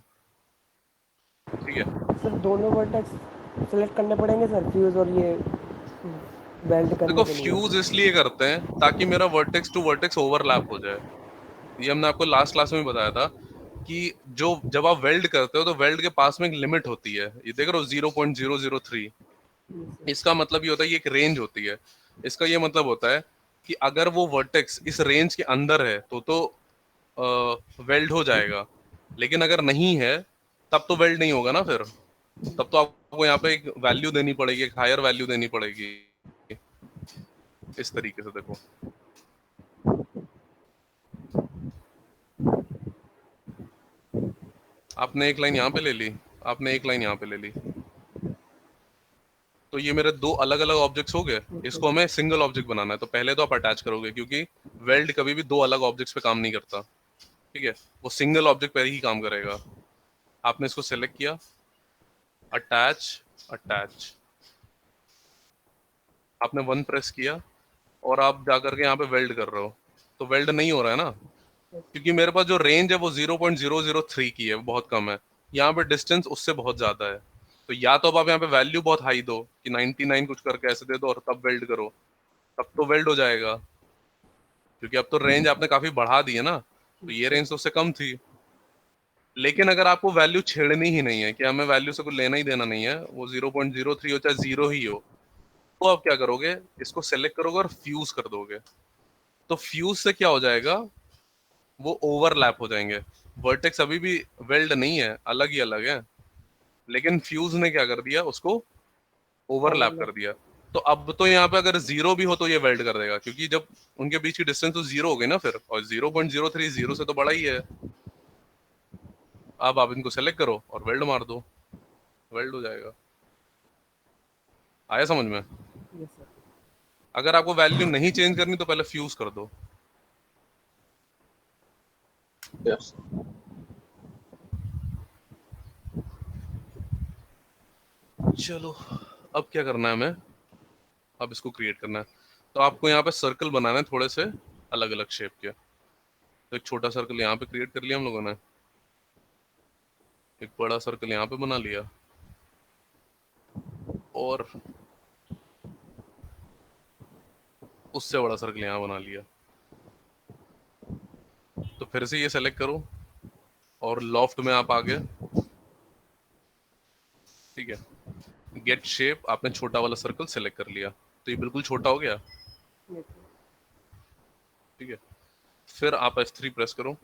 ठीक है। सर दोनों वर्टेक्स सेलेक्ट करने पड़ेंगे सर, फ्यूज और ये वेल्ड करने देखो के लिए? फ्यूज इसलिए करते हैं ताकि मेरा वर्टेक्स टू वर्टेक्स ओवरलैप हो जाए। ये हमने आपको लास्ट क्लास में बताया था कि जो जब आप वेल्ड करते हो तो वेल्ड के पास में एक लिमिट होती है, ये देख रहे हो 0.003। इसका मतलब ये होता है, ये एक रेंज होती है। इसका ये मतलब होता है कि अगर वो वर्टेक्स इस रेंज के अंदर है तो वेल्ड हो जाएगा, लेकिन अगर नहीं है तब तो वेल्ड नहीं होगा ना। फिर तब तो आपको यहाँ पे एक वैल्यू देनी पड़ेगी, एक हायर वैल्यू देनी पड़ेगी। इस तरीके से देखो, आपने एक लाइन यहाँ पे ले ली, आपने एक लाइन यहाँ पे ले ली, तो ये मेरे दो अलग अलग ऑब्जेक्ट्स हो गए। इसको हमें सिंगल ऑब्जेक्ट बनाना है, तो पहले तो आप अटैच करोगे, क्योंकि वेल्ड कभी भी दो अलग ऑब्जेक्ट्स पे काम नहीं करता, ठीक है, वो सिंगल ऑब्जेक्ट पे ही काम करेगा। आपने इसको सेलेक्ट किया, अटैच, अटैच, आपने 1 प्रेस किया और आप जाकर के यहाँ पे वेल्ड कर रहे हो, तो वेल्ड नहीं हो रहा है ना, क्योंकि मेरे पास जो रेंज है वो 0.003 की है, बहुत कम है। यहाँ पे डिस्टेंस उससे बहुत ज्यादा है, तो या तो अब आप यहाँ पे वैल्यू बहुत हाई दो कि 99 कुछ करके ऐसे दे दो और तब वेल्ड करो, तब तो वेल्ड हो जाएगा, क्योंकि अब तो रेंज आपने काफी बढ़ा दी है ना, तो ये रेंज तो उससे कम थी। लेकिन अगर आपको वैल्यू छेड़नी ही नहीं है कि हमें वैल्यू से कुछ लेना ही देना नहीं है, वो 0.03 हो चाहे 0 ही हो, तो आप क्या करोगे, इसको सेलेक्ट करोगे और फ्यूज कर दोगे। तो फ्यूज से क्या हो जाएगा, वो ओवरलैप हो जाएंगे। वर्टेक्स अभी भी वेल्ड नहीं है, अलग ही अलग है, लेकिन फ्यूज ने क्या कर दिया, उसको ओवरलैप कर दिया। तो अब तो यहाँ पे अगर 0 भी हो तो ये वेल्ड कर देगा, क्योंकि जब उनके बीच की डिस्टेंस तो 0 हो गई ना फिर, और 0.03 0 से तो बड़ा ही है। अब आप इनको सेलेक्ट करो और वेल्ड मार दो, वेल्ड हो जाएगा। आया समझ में? Yes sir. अगर आपको वैल्यू नहीं चेंज करनी तो पहले फ्यूज कर दो। Yes. चलो अब क्या करना है हमें, अब इसको क्रिएट करना है। तो आपको यहाँ पे सर्कल बनाना है थोड़े से अलग अलग शेप के। तो एक छोटा सर्कल यहाँ पे क्रिएट कर लिया हम लोगों ने, एक बड़ा सर्कल यहाँ पे बना लिया, और उससे बड़ा सर्कल यहाँ बना लिया। तो फिर से ये सेलेक्ट करो और लॉफ्ट में आप आ गए, ठीक है। गेट शेप, आपने छोटा वाला सर्कल सेलेक्ट कर लिया, तो ये बिल्कुल छोटा हो गया, यस सर। ठीक है। फिर आप F3 प्रेस करो,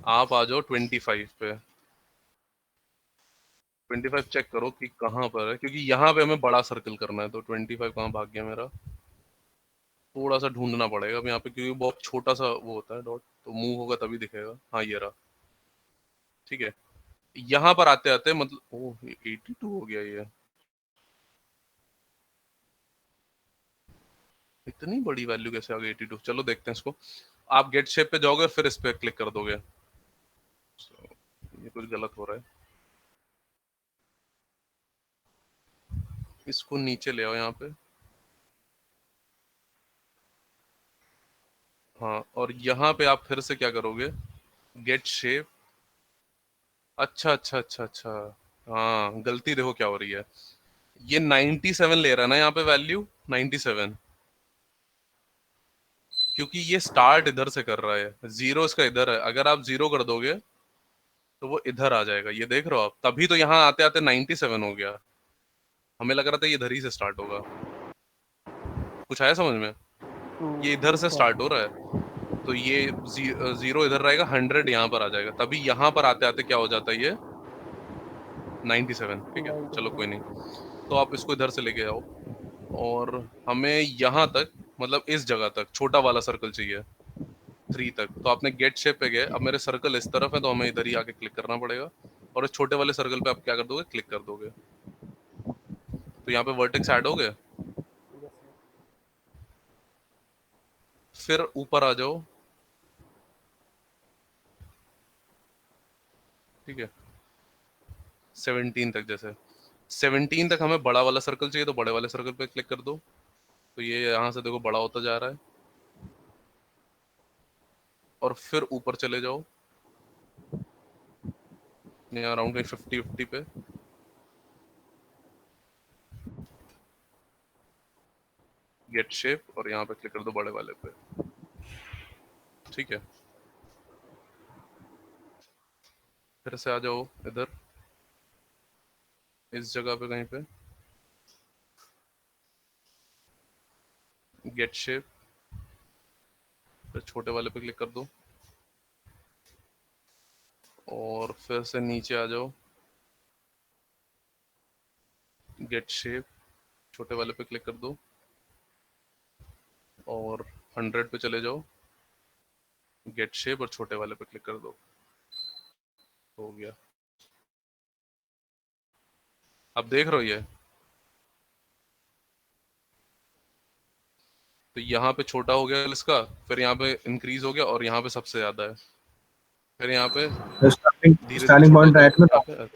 आप आ जाओ 25 पे। 25 चेक करो कि कहाँ पर है, क्योंकि यहाँ पे हमें बड़ा सर्कल करना है। तो 25 कहाँ भाग गया मेरा, थोड़ा सा ढूंढना पड़ेगा अब यहाँ पे, क्योंकि बहुत छोटा सा वो होता है डॉट, तो मूव होगा तभी दिखेगा। हाँ ये रहा, ठीक है। यहाँ पर आते आते मतलब ओह 82 हो गया ये, इतनी बड़ी वैल्यू कैसे आ गई 82। चलो देखते हैं इसको। आप गेट शेप पे जाओगे और फिर इस पे क्लिक कर दोगे। ये कुछ गलत हो रहा है, इसको नीचे ले आओ यहाँ पे। हाँ, और यहाँ पे आप फिर से क्या करोगे, गेट शेप। अच्छा अच्छा अच्छा अच्छा, हाँ गलती देखो क्या हो रही है, ये 97 ले रहा है ना यहाँ पे वैल्यू, 97, क्योंकि ये स्टार्ट इधर से कर रहा है, 0 इसका इधर है। अगर आप 0 कर दोगे तो वो इधर आ जाएगा, ये देख रहे हो आप, तभी तो यहाँ आते आते 97 हो गया। हमें लग रहा था ये इधर ही से स्टार्ट होगा। कुछ आया समझ में? ये इधर से स्टार्ट हो रहा है, तो ये 0 इधर रहेगा, 100 यहाँ पर आ जाएगा, तभी यहाँ पर आते आते क्या हो जाता है, ये 97। ठीक है, चलो कोई नहीं। तो आप इसको इधर से लेके आओ, और हमें यहाँ तक, मतलब इस जगह तक छोटा वाला सर्कल चाहिए 3 तक। तो आपने गेट शेप पे गए, अब मेरे सर्कल इस तरफ है तो हमें इधर ही आके क्लिक करना पड़ेगा, और इस छोटे वाले सर्कल पे आप क्या कर दोगे, क्लिक कर दोगे। तो यहाँ पे वर्टेक्स ऐड हो गए। फिर ऊपर आ जाओ, ठीक है, 17 तक। जैसे 17 तक हमें बड़ा वाला सर्कल चाहिए, तो बड़े वाले सर्कल पे क्लिक कर दो। तो ये यहाँ से देखो बड़ा होता जा रहा है, और फिर ऊपर चले जाओ यहाँ अराउंड 50 पे, गेट शेप, और यहाँ पे क्लिक कर दो बड़े वाले पे, ठीक है। फिर से आ जाओ इधर इस जगह पे कहीं पे, गेट शेप, फिर छोटे वाले पे क्लिक कर दो, और फिर से नीचे आ जाओ, गेट शेप, छोटे वाले पे क्लिक कर दो, और 100 पे चले जाओ, गेट शेप और छोटे वाले पे क्लिक कर दो। हो गया, अब देख रहे हो ये, तो यहाँ पे छोटा हो गया इसका, फिर यहाँ पे इंक्रीज हो गया, और यहाँ पे सबसे ज्यादा है, फिर यहाँ पे धीरे स्टार्टिंग पॉइंट राइट में था।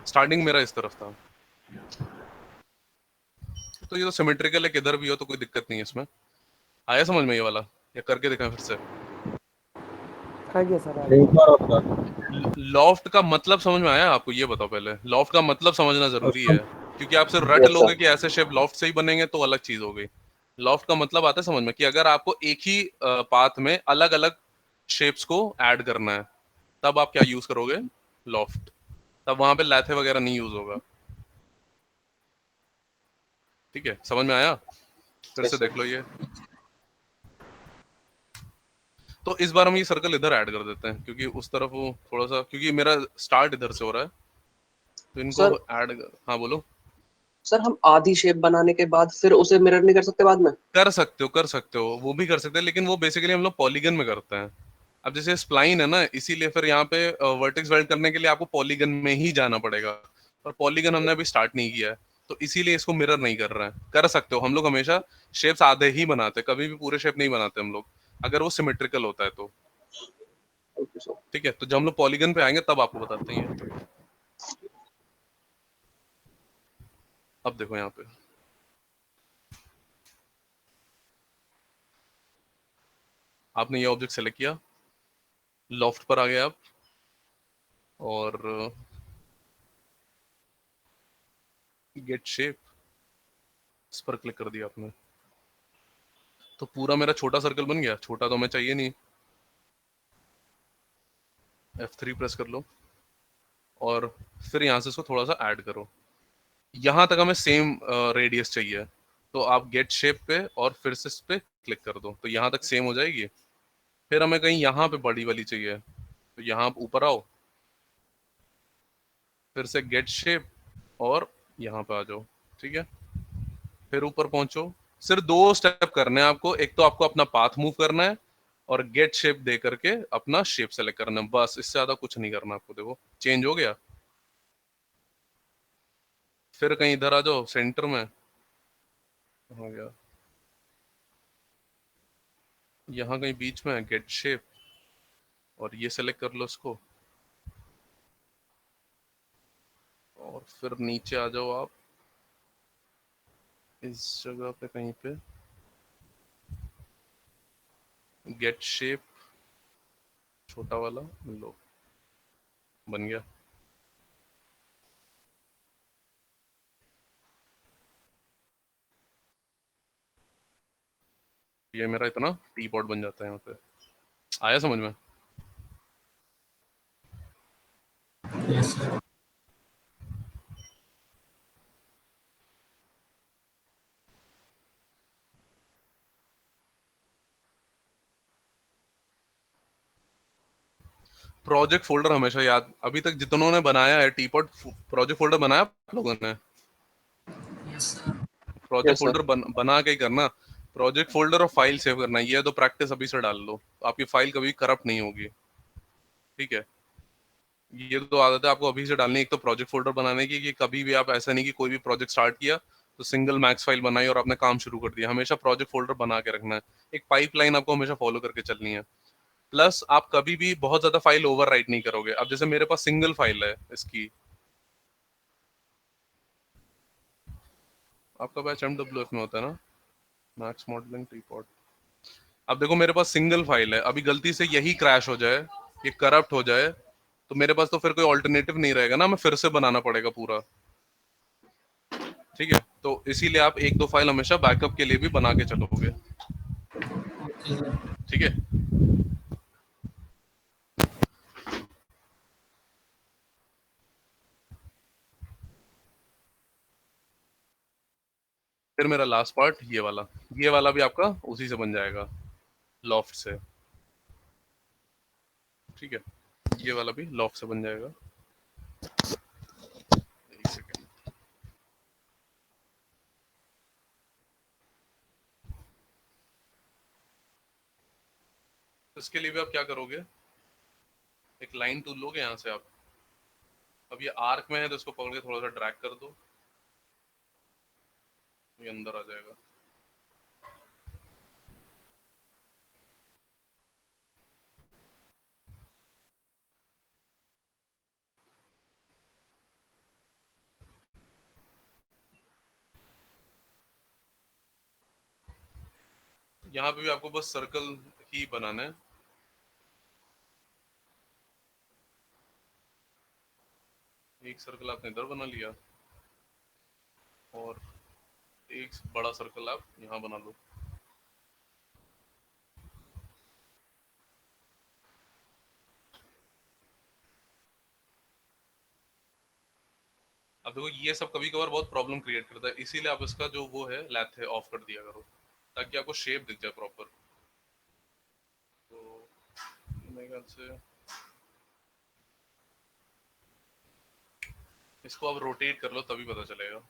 स्टार्टिंग मेरा इस तरफ था, तो ये तो सिमेट्रिकल है, किधर भी हो तो कोई दिक्कत नहीं है इसमें। आया समझ में ये वाला, या करके दिखाएं फिर से? आ गया सर, आ गया। एक बार और बता दो। लॉफ्ट का मतलब समझ में आया आपको? ये बताओ पहले, लॉफ्ट का मतलब समझना जरूरी है, क्योंकि आप सिर्फ रट Yes, sir. लोगे कि ऐसे शेप लॉफ्ट से ही बनेंगे तो अलग चीज हो गई। लॉफ्ट का मतलब आता है समझ में कि अगर आपको एक ही पाथ में अलग अलग शेप्स को ऐड करना है, तब आप क्या यूज करोगे? लॉफ्ट। तब वहां पे लैथे वगैरह नहीं यूज होगा। ठीक है, समझ में आया? फिर Yes, से sir. देख लो ये। तो इस बार हम ये सर्कल इधर ऐड कर देते हैं, क्योंकि उस तरफ वो थोड़ा सा, क्योंकि मेरा स्टार्ट इधर से हो रहा है, तो इनको सर ऐड। हाँ बोलो। सर हम आधी शेप बनाने के बाद फिर उसे मिरर नहीं कर सकते बाद में? कर सकते हो, कर सकते हो, वो भी कर सकते हैं, लेकिन वो बेसिकली हम लोग पॉलीगन में करते हैं। अब जैसे स्प्लाइन है ना, इसीलिए फिर यहाँ पे वर्टेक्स वेल्ड करने के लिए आपको पॉलीगन में ही जाना पड़ेगा, और पॉलीगन हमने अभी स्टार्ट नहीं किया है, तो इसीलिए इसको मिरर नहीं कर रहे हैं। कर सकते हो, हम लोग हमेशा शेप्स आधे ही बनाते हैं, कभी भी पूरे शेप नहीं बनाते हम लोग, अगर वो सिमेट्रिकल होता है तो। Okay sir. ठीक है, तो जब हम लोग पॉलीगन पे आएंगे तब आपको बताते हैं ये। अब देखो यहाँ पे, आपने ये ऑब्जेक्ट सेलेक्ट किया, लॉफ्ट पर आ गए आप, और गेट शेप, इस पर क्लिक कर दिया आपने, तो पूरा मेरा छोटा सर्कल बन गया। छोटा तो हमें चाहिए नहीं, F3 प्रेस कर लो, और फिर यहाँ से इसको थोड़ा सा ऐड करो। यहाँ तक हमें सेम रेडियस चाहिए, तो आप गेट शेप पे और फिर से इस पे क्लिक कर दो, तो यहाँ तक सेम हो जाएगी। फिर हमें कहीं यहाँ पे बड़ी वाली चाहिए, तो यहाँ ऊपर आओ, फिर से गेट शेप, और यहाँ पे आ जाओ। ठीक है, फिर ऊपर पहुंचो। सिर्फ दो स्टेप करने हैं आपको, एक तो आपको अपना पाथ मूव करना है, और गेट शेप दे करके अपना शेप सेलेक्ट करना है, बस, इससे ज्यादा कुछ नहीं करना आपको। देखो चेंज हो गया। फिर कहीं इधर आ जाओ सेंटर में, हो गया, यहाँ कहीं बीच में गेट शेप, और ये सेलेक्ट कर लो इसको, और फिर नीचे आ जाओ आप इस जगह पे कहीं पे, गेट शेप छोटा वाला लो, बन गया। ये मेरा इतना टी पॉट बन जाता है यहाँ पे। आया समझ में? Yes sir. प्रोजेक्ट फोल्डर हमेशा याद, अभी तक जितनों ने बनाया है टी पॉट प्रोजेक्ट फोल्डर बनाया आप लोगों ने? Yes sir. Project Yes, sir. Folder बना के ही करना। प्रोजेक्ट फोल्डर और फाइल सेव करना, ये तो प्रैक्टिस अभी से डाल लो, तो आपकी फाइल कभी करप्ट नहीं होगी। ठीक है, ये तो आदत है आपको अभी से डालनी है। एक तो प्रोजेक्ट फोल्डर बनाने की, कि कभी भी आप ऐसा नहीं कि कोई भी प्रोजेक्ट स्टार्ट किया तो सिंगल मैक्स फाइल बनाई और आपने काम शुरू कर दिया। हमेशा प्रोजेक्ट फोल्डर बना के रखना है, एक पाइपलाइन आपको हमेशा फॉलो करके चलनी है। प्लस आप कभी भी बहुत ज्यादा फाइल ओवरराइट नहीं करोगे। अब जैसे मेरे पास सिंगल फाइल है इसकी, आपका बैच MWF में होता है ना, मैक्स मॉडलिंग टीपॉट। अब देखो मेरे पास सिंगल फाइल है, अभी गलती से यही क्रैश हो जाए, ये करप्ट हो जाए, तो मेरे पास तो फिर कोई ऑल्टरनेटिव नहीं रहेगा ना, हमें फिर से बनाना पड़ेगा पूरा। ठीक है, तो इसीलिए आप एक दो फाइल हमेशा बैकअप के लिए भी बना के चलोगे। Okay sir. ठीक है, फिर मेरा लास्ट पार्ट ये वाला भी आपका उसी से बन जाएगा, लॉफ्ट से। ठीक है, ये वाला भी लॉफ्ट से बन जाएगा। एक सेकेंड, इसके लिए भी आप क्या करोगे, एक लाइन टूल लोगे यहाँ से आप। अब ये आर्क में है तो इसको पकड़ के थोड़ा सा ड्रैग कर दो, ये अंदर आ जाएगा। यहाँ पे भी आपको बस सर्कल ही बनाना है। एक सर्कल आपने इधर बना लिया और एक बड़ा सर्कल आप यहाँ बना लो। अब देखो ये सब कभी कभार बहुत प्रॉब्लम क्रिएट करता है, इसीलिए आप इसका जो वो है लैथ है ऑफ कर दिया करो ताकि आपको शेप दिख जाए प्रॉपर। तो मेरे ख्याल से इसको आप रोटेट कर लो तभी पता चलेगा।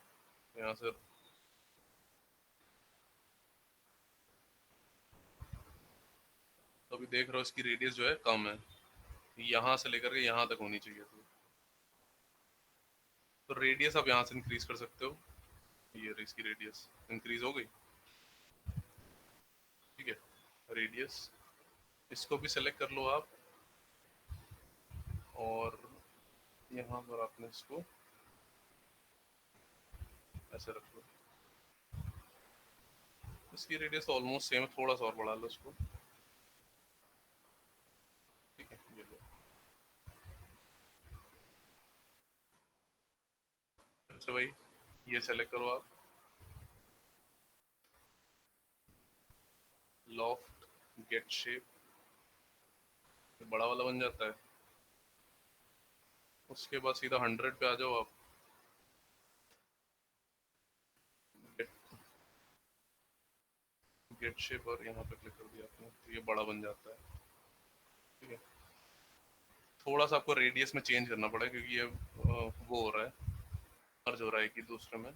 यहाँ से तो अभी देख रहे हो इसकी रेडियस जो है कम है, यहाँ से लेकर के यहाँ तक होनी चाहिए थी। तो रेडियस आप यहाँ से इंक्रीज कर सकते हो, ये रही इसकी रेडियस इंक्रीज हो गई। ठीक है, रेडियस इसको भी सेलेक्ट कर लो आप और यहाँ पर आपने इसको ऐसे रख लो। इसकी रेडियस तो ऑलमोस्ट सेम है, थोड़ा सा और बढ़ा लो इसको। ठीक है, ये लो। अच्छा भाई ये सेलेक्ट करो आप, लॉफ्ट गेट शेप, बड़ा वाला बन जाता है। उसके बाद सीधा 100 पे आ जाओ आप, गेट शेप और यहाँ पे क्लिक कर दिया आपने तो ये बड़ा बन जाता है। ठीक है, थोड़ा सा आपको रेडियस में चेंज करना पड़ेगा क्योंकि ये वो हो रहा है, मर्ज हो रहा है कि दूसरे में।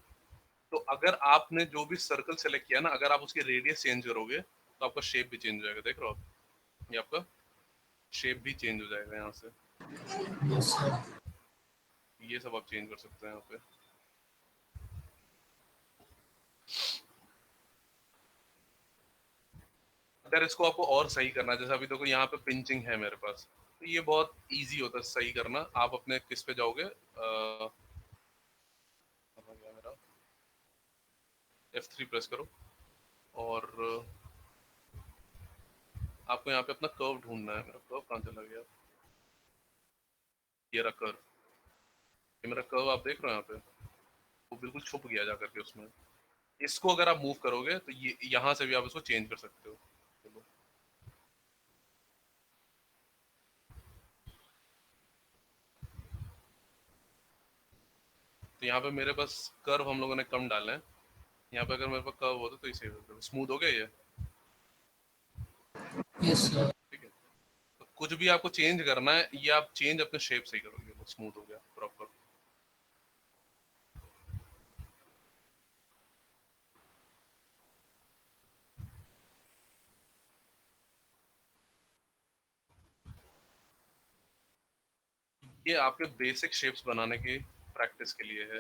तो अगर आपने जो भी सर्कल सेलेक्ट किया ना, अगर आप उसकी रेडियस चेंज करोगे तो आपका शेप भी चेंज हो जाएगा। देख रहे हो आप, ये आपका शेप भी चेंज हो जाएगा यहाँ से। Yes sir. ये सब आप चेंज कर सकते हैं यहाँ पे। अगर इसको आपको और सही करना है, जैसे अभी देखो यहाँ पे पिंचिंग है मेरे पास, तो ये बहुत इजी होता है सही करना। आप अपने किस पे जाओगे, मेरा F3 प्रेस करो और आपको यहाँ पे अपना कर्व ढूंढना है। मेरा कर्व कहाँ चला गया, ये रहा कर्व। ये मेरा कर्व आप देख रहे हो यहाँ पे, वो बिल्कुल छुप गया जा करके उसमें। इसको अगर आप मूव करोगे तो ये यहाँ से भी आप इसको चेंज कर सकते हो। चलो तो यहाँ पे मेरे पास कर्व हम लोगों ने कम डाले हैं। यहाँ पे अगर मेरे पास कर्व होता तो इसे स्मूथ हो गया ये। Yes sir. ठीक है, तो कुछ भी आपको चेंज करना है, ये आप चेंज अपने शेप से ही करोगे, वो स्मूथ हो गया प्रॉपर। ये आपके बेसिक शेप्स बनाने की प्रैक्टिस के लिए है।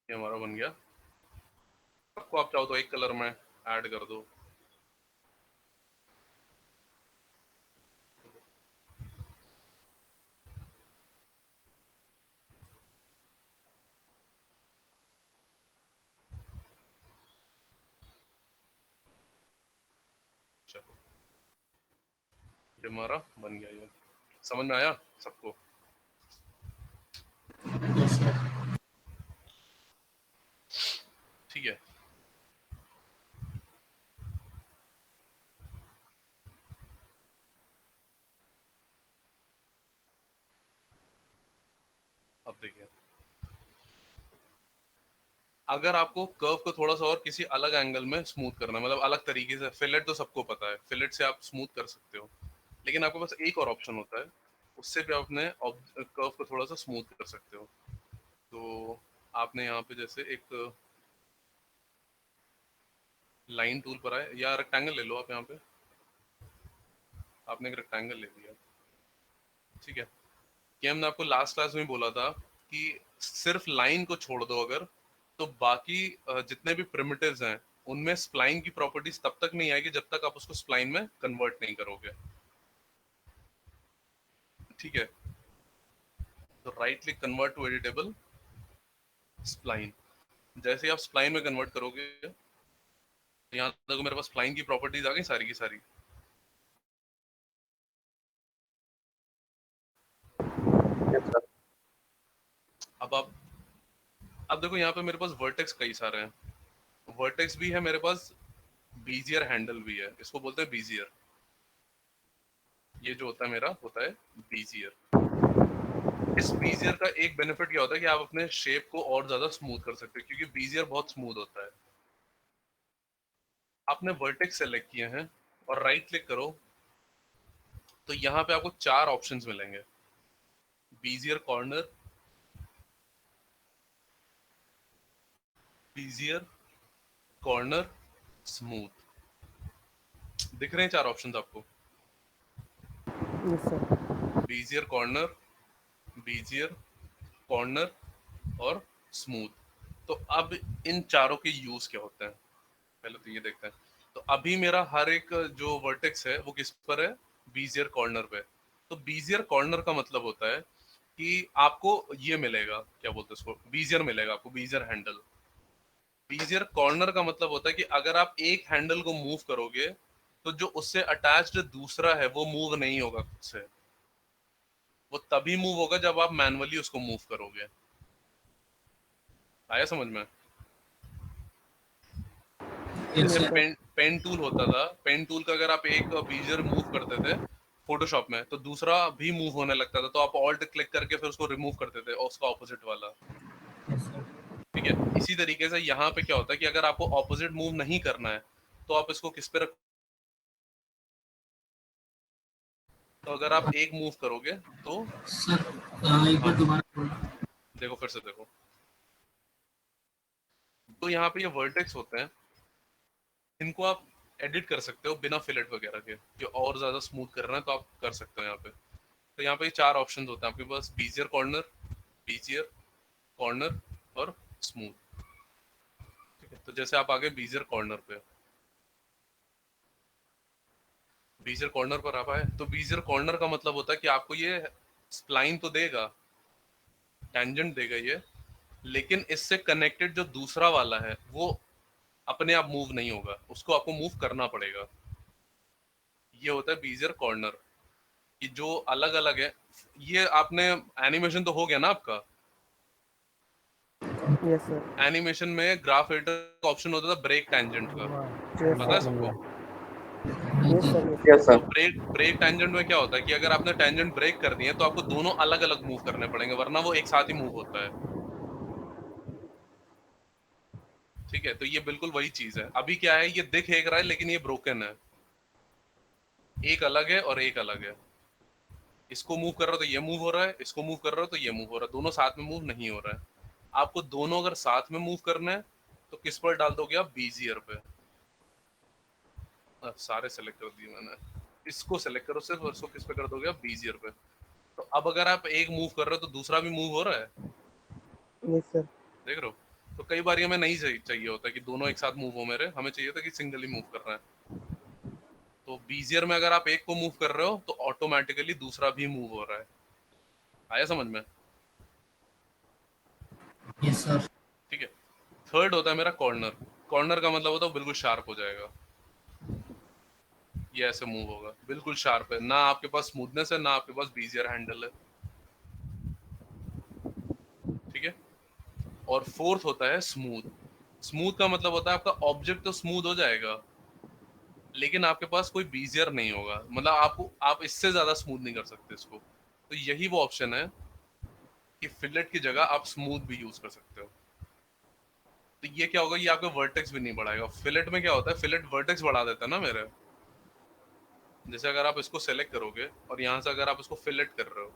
ये हमारा बन गया। आपको आप चाहो तो एक कलर में ऐड कर दो। चलो ये हमारा बन गया। ये समझ में आया सबको? Yes sir. ठीक है, अब देखिए अगर आपको कर्व को थोड़ा सा और किसी अलग एंगल में स्मूथ करना है, मतलब अलग तरीके से, फिलेट तो सबको पता है, फिलेट से आप स्मूथ कर सकते हो, लेकिन आपके पास एक और ऑप्शन होता है, उससे भी आप अपने कर्व को थोड़ा सा स्मूथ कर सकते हो। तो आपने यहाँ पे जैसे एक लाइन टूल पर आए या रेक्टेंगल ले लो आप। यहाँ पे आपने एक रेक्टेंगल ले लिया। ठीक है, कि हमने आपको लास्ट क्लास में बोला था कि सिर्फ लाइन को छोड़ दो अगर, तो बाकी जितने भी प्रिमिटिव्स हैं उनमें स्प्लाइन की प्रॉपर्टीज तब तक नहीं आएगी जब तक आप उसको स्प्लाइन में कन्वर्ट नहीं करोगे। ठीक है, तो right click, convert to editable spline. जैसे ही आप स्प्लाइन में कन्वर्ट करोगे तो यहाँ देखो मेरे पास स्प्लाइन की प्रॉपर्टीज आ गई सारी की सारी। अब देखो यहाँ पे मेरे पास वर्टेक्स कई सारे हैं, वर्टेक्स भी है मेरे पास, बीजियर हैंडल भी है, इसको बोलते हैं बीजियर। ये जो होता है मेरा होता है बीजियर। इस बीजियर का एक बेनिफिट क्या होता है कि आप अपने शेप को और ज्यादा स्मूथ कर सकते हो, क्योंकि बीजियर बहुत स्मूथ होता है। आपने वर्टेक्स सेलेक्ट किए हैं और राइट क्लिक करो तो यहाँ पे आपको 4 ऑप्शंस मिलेंगे, Bezier corner, Bezier corner, smooth. दिख रहे हैं 4 ऑप्शंस आपको? Yes sir. Bezier corner, Bezier corner और स्मूथ। तो अब इन चारों के यूज क्या होते हैं पहले तो ये देखते हैं। तो अभी मेरा हर एक जो वर्टेक्स है वो किस पर है, बीजियर कॉर्नर पे। तो बीजियर कॉर्नर का मतलब होता है कि आपको ये मिलेगा, क्या बोलते हैं इसको, बीजियर मिलेगा आपको, बीजियर हैंडल। बीजियर कॉर्नर का मतलब होता है कि अगर आप एक हैंडल को मूव करोगे तो जो उससे अटैच्ड दूसरा है वो मूव नहीं होगा खुद से, वो तभी मूव होगा जब आप मैनुअली उसको मूव करोगे। आया समझ में? Yes, जैसे sir. पेन टूल होता था, पेन टूल का अगर आप एक बीजर मूव करते थे फोटोशॉप में तो दूसरा भी मूव होने लगता था, तो आप ऑल्ट क्लिक करके फिर उसको रिमूव करते थे और उसका ऑपोजिट वाला। Yes, sir. ठीक है, इसी तरीके से यहाँ पे क्या होता है कि अगर आपको ऑपोजिट मूव नहीं करना है तो आप इसको किस पे रख, तो अगर आप एक मूव करोगे तो Sir, एक बार दोबारा बोलना। देखो फिर से देखो, तो यहाँ पे ये वर्टेक्स होते हैं, इनको आप एडिट कर सकते हो बिना फिलेट वगैरह के, जो और ज्यादा स्मूथ करना है तो आप कर सकते हो यहाँ पे। तो यहाँ पे 4 ऑप्शंस होते हैं आपके पास, बीजियर कॉर्नर, बीजियर कॉर्नर और स्मूथ। ठीक है, तो जैसे आप आगे बीजियर कॉर्नर पे, बीजियर कॉर्नर पर आप आए तो बीजियर कॉर्नर का मतलब होता है कि आपको ये स्प्लाइन तो देगा, टेंजेंट देगा ये, लेकिन इससे कनेक्टेड जो दूसरा वाला है वो अपने आप मूव नहीं होगा, उसको आपको मूव करना पड़ेगा। ये होता है बीजियर कॉर्नर। ये जो अलग अलग है, ये आपने एनिमेशन तो हो गया ना आपका, यस सर। एनिमेशन में ग्राफ एडिटर का ऑप्शन होता था ब्रेक टैंजेंट का, यस पता है सर। सबको? Yes sir. यस तो सर। ब्रेक टैंजेंट में क्या होता है कि अगर आपने टैंजेंट ब्रेक कर दिए तो आपको दोनों अलग अलग मूव करने पड़ेंगे, वरना वो एक साथ ही मूव होता है। ठीक है, तो ये बिल्कुल वही चीज है। अभी क्या है, ये दिख एक रहा है लेकिन ये ब्रोकन है, एक अलग है और एक अलग है। इसको मूव कर रहा हो तो ये मूव हो रहा है, इसको मूव कर रहा हो तो ये मूव हो रहा है, दोनों साथ में मूव नहीं हो रहा है। आपको दोनों अगर साथ में मूव करना है तो किस पर डाल दोगे आप, बीजियर पे। सारे सेलेक्ट कर दिए मैंने, इसको सेलेक्ट करो सिर्फ, और इसको किस पे कर दोगे आप, बीजियर पे। तो अब अगर आप एक मूव कर रहे हो तो दूसरा भी मूव हो रहा है, यस सर। देख रहे हो? तो कई बार हमें नहीं चाहिए होता कि दोनों एक साथ मूव हो मेरे, हमें चाहिए था कि सिंगल ही मूव कर रहा है। तो बीजियर में अगर आप एक को मूव कर रहे हो तो ऑटोमेटिकली दूसरा भी मूव हो रहा है। आया समझ में? Yes, sir. ठीक है, थर्ड होता है मेरा कॉर्नर। कॉर्नर का मतलब होता है बिल्कुल शार्प हो जाएगा, ये ऐसे मूव होगा, बिल्कुल शार्प है, ना आपके पास स्मूथनेस है ना आपके पास बीजियर हैंडल है। ठीक है, और फोर्थ होता है स्मूथ। स्मूथ का मतलब होता है आपका ऑब्जेक्ट तो स्मूथ हो जाएगा लेकिन आपके पास कोई बीजियर नहीं होगा, मतलब आप इससे ज्यादा स्मूथ नहीं कर सकते इसको। तो यही वो ऑप्शन है कि फिलेट की जगह आप स्मूथ भी यूज कर सकते हो। तो ये क्या होगा, ये आपका वर्टेक्स भी नहीं बढ़ाएगा। फिलेट में क्या होता है, फिलेट वर्टेक्स बढ़ा देता है ना मेरे। जैसे अगर आप इसको सेलेक्ट करोगे और यहाँ से अगर आप इसको फिलेट कर रहे हो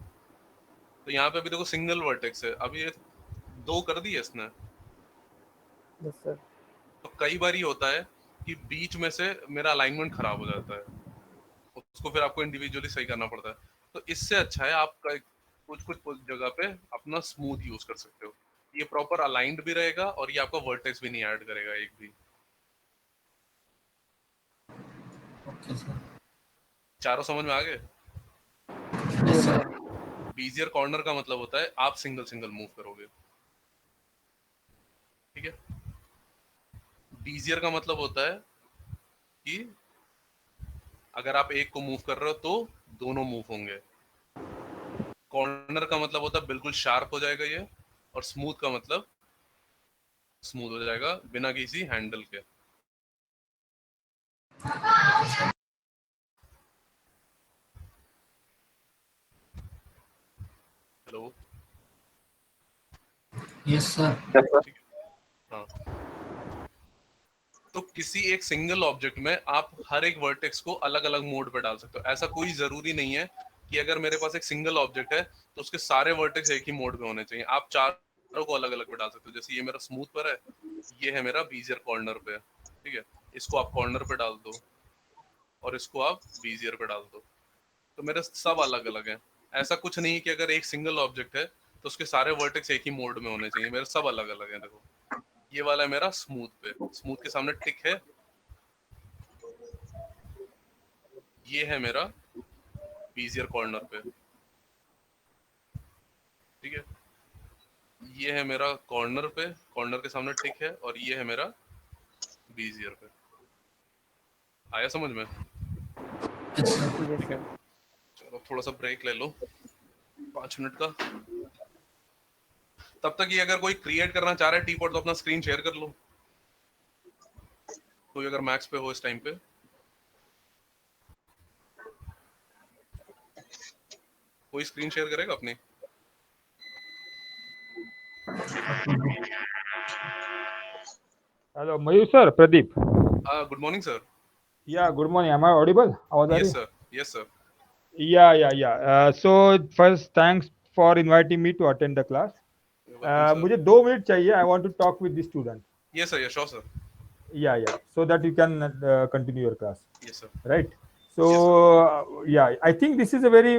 तो यहाँ पे भी देखो सिंगल वर्टेक्स है, अभी ये 2 कर दिए इसने। Yes sir. तो कई बार ये होता है कि बीच में से मेरा अलाइनमेंट खराब हो जाता है, उसको फिर आपको इंडिविजुअली सही करना पड़ता है। तो इससे अच्छा है आप कुछ कुछ जगह पे अपना स्मूथ यूज कर सकते हो, ये प्रॉपर अलाइंड भी रहेगा और ये आपका वर्टेक्स भी नहीं ऐड करेगा एक भी। Okay, sir. चारों समझ में आ गए? Yes, sir. बीजियर कॉर्नर का मतलब होता है आप सिंगल सिंगल मूव करोगे। ठीक है, बीजियर का मतलब होता है कि अगर आप एक को मूव कर रहे हो तो दोनों मूव होंगे। कॉर्नर का मतलब होता है बिल्कुल शार्प हो जाएगा ये, और स्मूथ का मतलब स्मूथ हो जाएगा बिना किसी हैंडल के। Hello, yes sir. ठीक है। हाँ, तो किसी एक सिंगल ऑब्जेक्ट में आप हर एक वर्टेक्स को अलग अलग मोड पे डाल सकते हो। ऐसा कोई जरूरी नहीं है कि अगर मेरे पास एक सिंगल ऑब्जेक्ट है तो उसके सारे वर्टेक्स एक ही मोड पे होने चाहिए। आप चारों को अलग अलग पे डाल सकते हो। जैसे ये मेरा स्मूथ पर है, ये है मेरा बीजियर कॉर्नर पे, ठीक है। इसको आप कॉर्नर पे डाल दो और इसको आप बीजियर पे डाल दो, तो मेरे सब अलग अलग हैं। ऐसा कुछ नहीं है कि अगर एक सिंगल ऑब्जेक्ट है तो उसके सारे वर्टेक्स एक ही मोड में होने चाहिए। मेरे सब अलग अलग हैं। देखो, ये वाला है मेरा स्मूथ पे, स्मूथ के सामने टिक है। ये है मेरा बीजियर कॉर्नर पे, ठीक है। ये है मेरा कॉर्नर पे, कॉर्नर के सामने टिक है, और ये है मेरा बीजियर पे। आया समझ में? Yes sir. यस ठीक है, सर। चलो थोड़ा सा ब्रेक ले लो 5 मिनट का। तब तक ये अगर कोई क्रिएट करना चाह रहा है टीपॉट तो अपना स्क्रीन शेयर कर लो, कोई अगर मैक्स पे हो इस टाइम पे। कोई स्क्रीन शेयर करेगा अपनी? Hello, Mayur sir, Pradeep. Good morning sir. Yeah, good morning. Am I audible? आवाज आ रही यस है? Sir, yes sir. Yeah. So first, thanks for inviting me to attend the class. Welcome sir. मुझे 2 minute चाहिए. I want to talk with the student. Yes sir, yes sure sir. Yeah. So that you can continue your class, yes sir, right? So yes sir. yeah, I think this is a very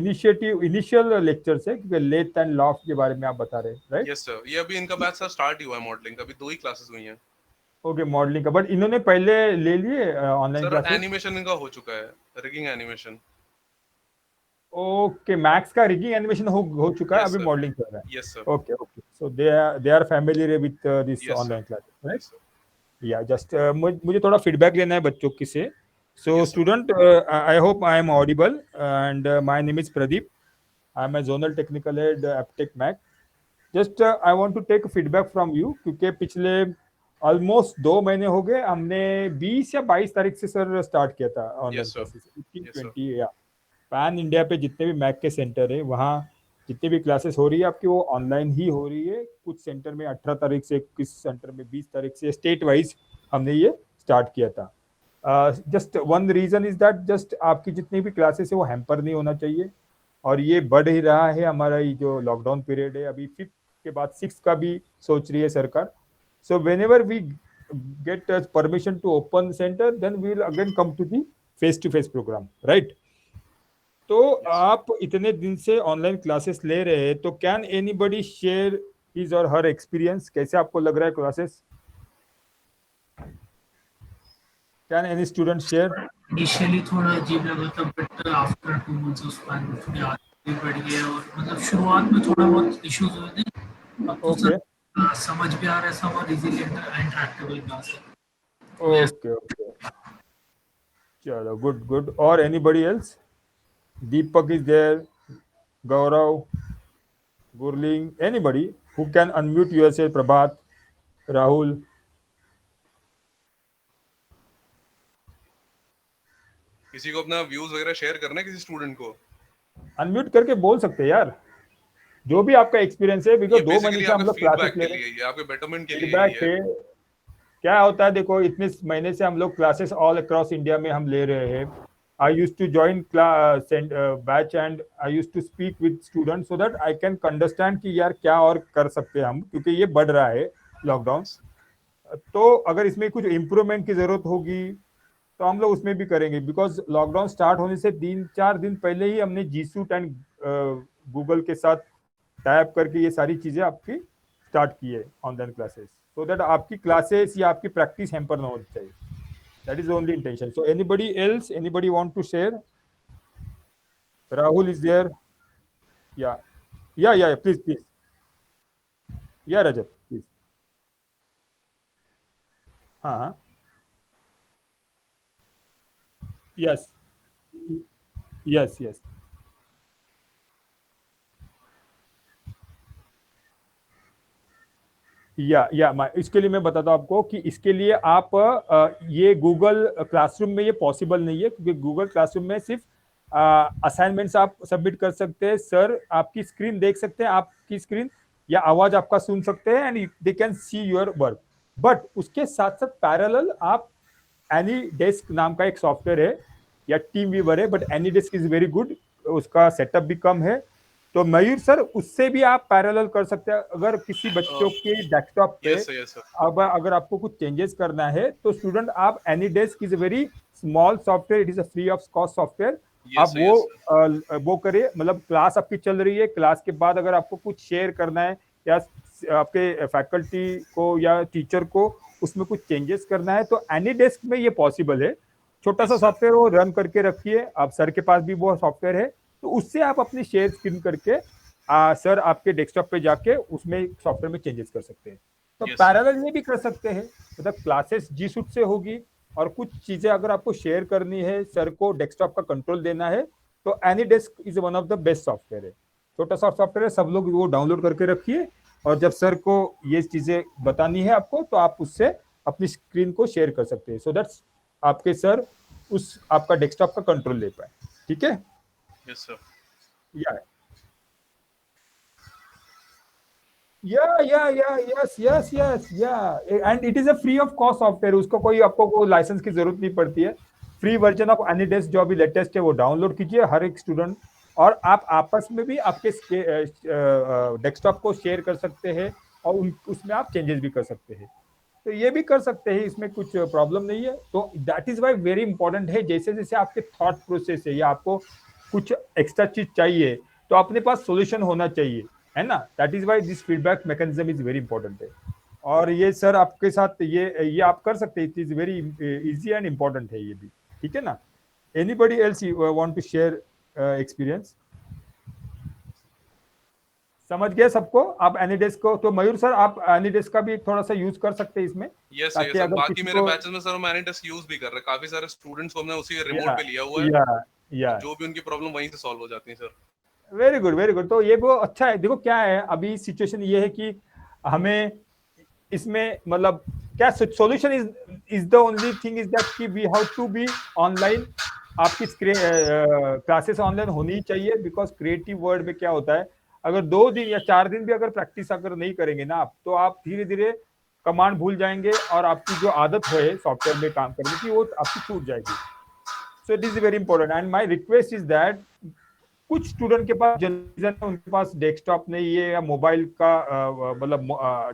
initial lectures है क्योंकि lathe and loft के बारे में आप बता रहे हैं, right? Yes sir, ये अभी इनका बैच सर स्टार्ट ही हुआ है मॉडलिंग का, अभी 2 ही क्लासेस हुई हैं। ओके, मॉडलिंग का, बट इन्होंने पहले ले लिए ऑनलाइन सर क्लासेस? एनिमेशन इनका हो चुका है, रिगिंग एनिमेशन। ओके, मैक्स का रिगिंग एनिमेशन हो चुका है, यस अभी सर, मॉडलिंग कर रहा है। Yes sir, okay, so they are familiar with this yes online sir, classes, right? Yes sir, या जस्ट मुझे थोड़ा फीडबैक लेना है बच्चों की से। So Yes, sir. Student, I hope I am audible and my name is Pradeep. I am a zonal technical head Aptech MAAC. Just I want to take feedback from you क्योंकि पिछले ऑलमोस्ट 2 महीने हो गए, हमने 20 या 22 तारीख से सर स्टार्ट किया था online Yes, sir. Classes, 15 Yes, sir. 20 या पैन इंडिया पे जितने भी मैक के सेंटर है वहाँ जितनी भी क्लासेस हो रही है आपकी वो ऑनलाइन ही हो रही है। कुछ सेंटर में 18 तारीख से, कुछ सेंटर में 20 तारीख से, स्टेट वाइज हमने ये स्टार्ट किया था। Just one reason is that just आपकी जितनी भी क्लासेस है वो हैम्पर नहीं होना चाहिए, और ये बढ़ ही रहा है। हमारा ये जो लॉकडाउन पीरियड है, अभी 5th के बाद 6th का भी सोच रही है सरकार। So whenever we get permission to open centre then we will again come to the face to face programme, right? तो आप इतने दिन से ऑनलाइन क्लासेस ले रहे हैं, तो can anybody share his or her experience? कैसे आपको लग रहा है classes? Can any student share? Initially थोड़ा अजीब लगा था, बट आफ्टर 2 मंथ्स उस पर थोड़ी आदत भी बढ़ गई है, और मतलब शुरुआत में थोड़ा बहुत इश्यूज हुए थे। अब तो ओके सर समझ भी आ रहा है, सब और इजीली इंटरैक्टेबल क्लास है। ओके, चलो गुड। और anybody else? Deepak is there, Gaurav, Gurling, anybody who can unmute yourself? Prabhat, Rahul? किसी को अपना व्यूज वगैरह शेयर करना है किसी स्टूडेंट को? अनम्यूट करके बोल सकते हैं यार, जो भी आपका एक्सपीरियंस है, ये बिकॉज 2 महीने बेसिकली से हम आपके लोग क्लासेस फीडबैक ले के रहे लिए, हैं। ये आपके बेटरमेंट के लिए फीडबैक ही है। है, क्या होता है देखो, इतने महीने से हम लोग क्लासेस ऑल अक्रॉस इंडिया में हम ले रहे हैं। I use to join batch and I use to speak with student so that I can understand कि यार क्या और कर सकते हैं हम, क्योंकि ये बढ़ रहा है लॉकडाउन। तो अगर इसमें कुछ इम्प्रूवमेंट की जरूरत होगी तो हम लोग उसमें भी करेंगे, बिकॉज लॉकडाउन स्टार्ट होने से 3-4 दिन पहले ही हमने जी सूट एंड गूगल के साथ टाइप करके ये सारी चीजें आपकी स्टार्ट की है ऑनलाइन क्लासेस, सो दैट आपकी क्लासेस या आपकी प्रैक्टिस हैम्पर ना होनी चाहिए। That is only intention. So anybody else, anybody want to share? Rahul is there? या प्लीज या रजत प्लीज। हाँ यस यस यस इसके लिए मैं बताता हूँ आपको कि इसके लिए आप ये गूगल क्लासरूम में ये पॉसिबल नहीं है, क्योंकि गूगल क्लासरूम में सिर्फ असाइनमेंट्स आप सबमिट कर सकते हैं, सर आपकी स्क्रीन देख सकते हैं, आपकी स्क्रीन या आवाज आपका सुन सकते हैं and they can see your work. But उसके साथ साथ पैरेलल आप एनीडेस्क नाम का एक सॉफ्टवेयर है या टीम वीवर है, but AnyDesk is very good, उसका सेटअप भी कम है, तो मयूर सर उससे भी आप पैरेलल कर सकते हैं। अगर किसी बच्चों के डेस्कटॉप पे अब अगर आपको कुछ चेंजेस करना है तो स्टूडेंट आप AnyDesk is a very small software, it is a free of cost software, आप वो करिए। मतलब क्लास आपकी चल रही है, क्लास के बाद अगर आपको कुछ शेयर करना है या आपके फैकल्टी को या टीचर को उसमें कुछ चेंजेस करना है तो एनीडेस्क में ये पॉसिबल है। छोटा सा सॉफ्टवेयर वो रन करके रखिए, आप सर के पास भी वो सॉफ्टवेयर है, तो उससे आप अपनी शेयर स्क्रीन करके सर आपके डेस्कटॉप पे जाके उसमें सॉफ्टवेयर में चेंजेस कर सकते हैं। तो पैरेलल में भी कर सकते हैं, मतलब क्लासेस जी सूट से होगी और कुछ चीजें अगर आपको शेयर करनी है, सर को डेस्कटॉप का कंट्रोल देना है, तो AnyDesk is one of the best software है। छोटा सा सॉफ्टवेयर है, सब लोग वो डाउनलोड करके रखिए और जब सर को ये चीजें बतानी है आपको तो आप उससे अपनी स्क्रीन को शेयर कर सकते हैं, सो दैट्स आपके सर उस आपका डेस्कटॉप का कंट्रोल ले पाए। ठीक है? Yes, sir. And it is a free of cost software, उसको कोई आपको लाइसेंस की जरूरत नहीं पड़ती है। फ्री वर्जन ऑफ एनीडेस्क जो अभी लेटेस्ट है वो डाउनलोड कीजिए हर एक स्टूडेंट, और आप आपस में भी आपके डेस्कटॉप को शेयर कर सकते हैं और उसमें आप चेंजेस भी कर सकते हैं, तो ये भी कर सकते हैं, इसमें कुछ प्रॉब्लम नहीं है। तो that is why very important है, जैसे जैसे आपके थॉट प्रोसेस है या आपको कुछ एक्स्ट्रा चीज चाहिए तो अपने पास सॉल्यूशन होना चाहिए, है ना? That is why this feedback mechanism is very important है। और ये सर आपके साथ ये आप कर सकते हैं, it is very easy and important है ये भी। ठीक है ना? Anybody else want to share experience? समझ गए सबको आप एनीडेस्क को? तो मयूर सर आप एनीडेस्क का भी थोड़ा सा यूज कर सकते हैं इसमें। यस सर, बाकी मेरे बैचेस में सर हम एनीडेस्क यूज भी कर रहे हैं, काफी सारे स्टूडेंट्स को हमने उसी रिमोट पे लिया हुआ है, जो भी उनकी प्रॉब्लम वहीं से सॉल्व हो जाती है sir. Very good very good. तो ये वो अच्छा है। देखो क्या है, अभी सिचुएशन ये है कि हमें इसमें मतलब क्या solution is the only thing is that कि we have to be online, आपकी क्लासेस ऑनलाइन होनी चाहिए, बिकॉज क्रिएटिव वर्ल्ड में क्या होता है, अगर 2 दिन या 4 दिन भी अगर प्रैक्टिस अगर नहीं करेंगे ना आप, तो आप धीरे धीरे कमांड भूल जाएंगे और आपकी जो आदत है सॉफ्टवेयर में काम करने की वो आपकी छूट जाएगी। So it is very important and my request is that कुछ स्टूडेंट के पास उनके पास डेस्कटॉप नहीं है या मोबाइल का मतलब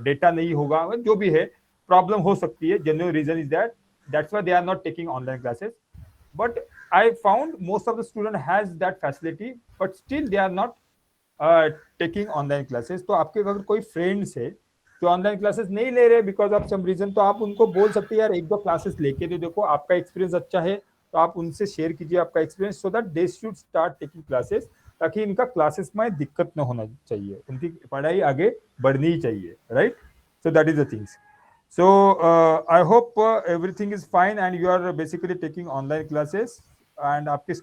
डेटा नहीं होगा, जो भी है प्रॉब्लम हो सकती है, genuine reason is that's why they are not taking online classes, but I found most of the student has that facility but still they are not taking online classes. तो आपके अगर कोई फ्रेंड्स है जो online classes नहीं ले रहे because of some reason, तो आप उनको बोल सकते हैं यार 1-2 क्लासेस लेके दे, देखो आपका एक्सपीरियंस अच्छा है तो आप उनसे शेयर कीजिए आपका experience, so that they should start taking classes, ताकि इनका क्लासेस में दिक्कत न होना चाहिए, उनकी पढ़ाई आगे बढ़नी ही चाहिए, right? So that is the things. So I hope everything is fine and you are basically taking online classes, and आपके